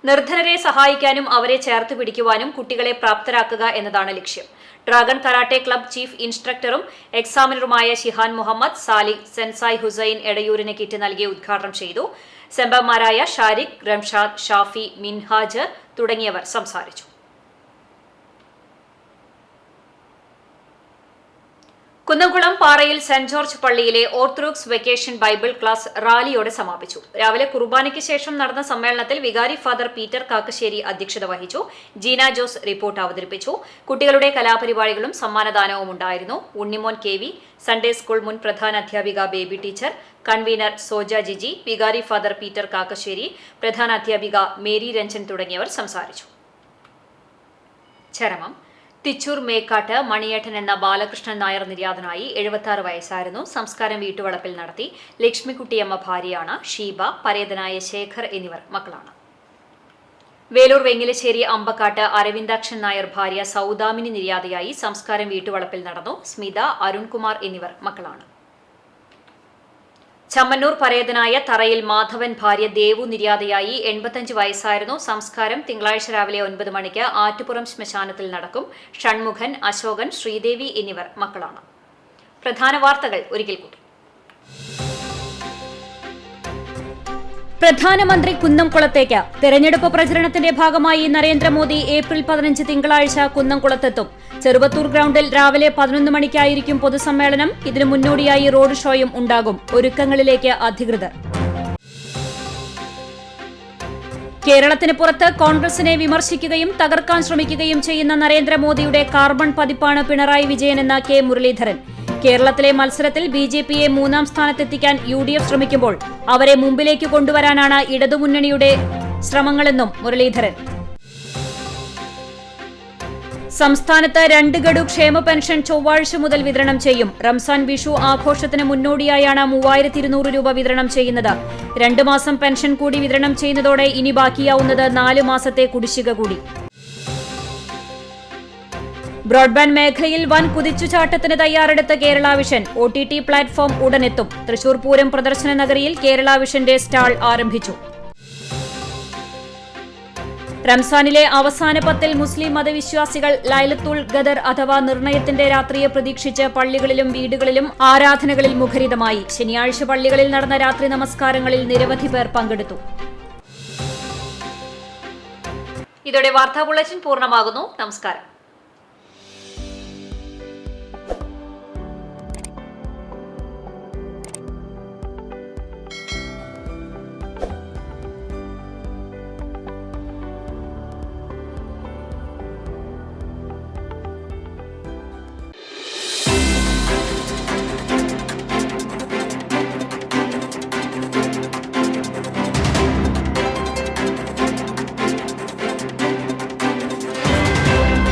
നിർധനരെ സഹായിക്കാനും അവരെ ചേർത്ത് പിടിക്കുവാനും കുട്ടികളെ പ്രാപ്തരാക്കുക എന്നതാണ് ലക്ഷ്യം. ഡ്രാഗൺ കരാട്ടെ ക്ലബ് ചീഫ് ഇൻസ്ട്രക്ടറും എക്സാമിനറുമായ ഷിഹാൻ മുഹമ്മദ് സാലിഖ് സെൻസായ് ഹുസൈൻ എടയൂരിന് കിറ്റ് നൽകി ഉദ്ഘാടനം ചെയ്തു. സെമ്പന്മാരായ ഷാരിഖ്, റംഷാദ്, ഷാഫി, മിൻഹാജ് തുടങ്ങിയവർ സംസാരിച്ചു. കുന്നംകുളം പാറയിൽ സെന്റ് ജോർജ് പള്ളിയിലെ ഓർത്തഡോക്സ് വെക്കേഷൻ ബൈബിൾ ക്ലാസ് റാലിയോടെ സമാപിച്ചു. രാവിലെ കുർബാനയ്ക്ക് ശേഷം നടന്ന സമ്മേളനത്തിൽ വികാരി ഫാദർ പീറ്റർ കാക്കശ്ശേരി അധ്യക്ഷത വഹിച്ചു. ജീന ജോസ് റിപ്പോർട്ട് അവതരിപ്പിച്ചു. കുട്ടികളുടെ കലാപരിപാടികളും സമ്മാനദാനവും ഉണ്ടായിരുന്നു. ഉണ്ണിമോൻ KV, സൺഡേ സ്കൂൾ മുൻ പ്രധാന അധ്യാപിക Baby teacher, convener Soja Jiji, വികാരി ഫാദർ പീറ്റർ കാക്കശ്ശേരി, പ്രധാന അധ്യാപിക മേരി രഞ്ജൻ തുടങ്ങിയവർ സംസാരിച്ചു. ചരമം തിച്ചൂർ മേക്കാട്ട് മണിയേട്ടൻ എന്ന ബാലകൃഷ്ണൻ നായർ നിര്യാതനായി. 76 വയസ്സായിരുന്നു. സംസ്കാരം വീട്ടുവളപ്പിൽ നടത്തി. ലക്ഷ്മിക്കുട്ടിയമ്മ ഭാര്യയാണ്. ഷീബ, പരേതനായ ശേഖർ എന്നിവർ മക്കളാണ്. വേലൂർ വെങ്ങിലശ്ശേരി അമ്പക്കാട്ട് അരവിന്ദാക്ഷൻ നായർ ഭാര്യ സൗദാമിനി നിര്യാതയായി. സംസ്കാരം വീട്ടുവളപ്പിൽ നടന്നു. സ്മിത, അരുൺകുമാർ എന്നിവർ മക്കളാണ്. ചമ്മന്നൂർ പരേതനായ തറയിൽ മാധവൻ ഭാര്യ ദേവു നിര്യാതയായി. 85 വയസ്സായിരുന്നു. സംസ്കാരം തിങ്കളാഴ്ച രാവിലെ 9 മണിക്ക് ആറ്റുപുറം ശ്മശാനത്തിൽ നടക്കും. ഷൺമുഖൻ, അശോകൻ, ശ്രീദേവി എന്നിവർ മക്കളാണ്. പ്രധാന വാർത്തകൾ ഒരിക്കൽ കൂടി. പ്രധാനമന്ത്രി കുന്നംകുളത്തേക്ക്. തെരഞ്ഞെടുപ്പ് പ്രചരണത്തിന്റെ ഭാഗമായി നരേന്ദ്രമോദി ഏപ്രിൽ 15 തിങ്കളാഴ്ച കുന്നംകുളത്തെത്തും. ചെറുവത്തൂർ ഗ്രൗണ്ടിൽ രാവിലെ 11 മണിക്കായിരിക്കും പൊതുസമ്മേളനം. ഇതിനു മുന്നോടിയായി റോഡ് ഷോയും ഉണ്ടാകും. ഒരുക്കങ്ങളിലേക്ക് അധികൃതർ. കേരളത്തിന് പുറത്ത് കോൺഗ്രസിനെ വിമർശിക്കുകയും തകർക്കാൻ ശ്രമിക്കുകയും ചെയ്യുന്ന നരേന്ദ്രമോദിയുടെ കാർബൺ പതിപ്പാണ് പിണറായി വിജയനെന്ന K. മുരളീധരൻ. കേരളത്തിലെ മത്സരത്തിൽ BJPയെ 3ാം സ്ഥാനത്തെത്തിക്കാൻ UDF ശ്രമിക്കുമ്പോൾ അവരെ മുമ്പിലേക്ക് കൊണ്ടുവരാനാണ് ഇടതുമുന്നണിയുടെ ശ്രമങ്ങളെന്നും മുരളീധരൻ. സംസ്ഥാനത്ത് 2 ഗഡു ക്ഷേമ പെൻഷൻ ചൊവ്വാഴ്ച മുതൽ വിതരണം ചെയ്യും. റംസാൻ വിഷു ആഘോഷത്തിന് മുന്നോടിയായാണ് 3200 രൂപ വിതരണം ചെയ്യുന്നത്. 2 മാസം പെൻഷൻ കൂടി വിതരണം ചെയ്യുന്നതോടെ ഇനി ബാക്കിയാവുന്നത് 4 മാസത്തെ കുടിശ്ശിക കൂടി. ബ്രോഡ്ബാൻഡ് മേഖലയിൽ വൻ കുതിച്ചുചാട്ടത്തിന് തയ്യാറെടുത്ത കേരള വിഷൻ. OTT പ്ലാറ്റ്ഫോം ഉടനെത്തും. തൃശൂർ പൂരം പ്രദർശന നഗരിയിൽ കേരള വിഷന്റെ സ്റ്റാൾ ആരംഭിച്ചു. റംസാനിലെ അവസാന 10 മുസ്ലിം മതവിശ്വാസികൾ ലൈലത്തുൽ ഖദർ അഥവാ നിർണയത്തിന്റെ രാത്രിയെ പ്രതീക്ഷിച്ച് പള്ളികളിലും വീടുകളിലും ആരാധനകളിൽ മുഖരിതമായി. ശനിയാഴ്ച പള്ളികളിൽ നടന്ന രാത്രി നമസ്കാരങ്ങളിൽ നിരവധി പേർ പങ്കെടുത്തു. ഇതോടെ വാർത്താ ബുള്ളറ്റിൻ പൂർണ്ണമാകുന്നു. നമസ്കാരം.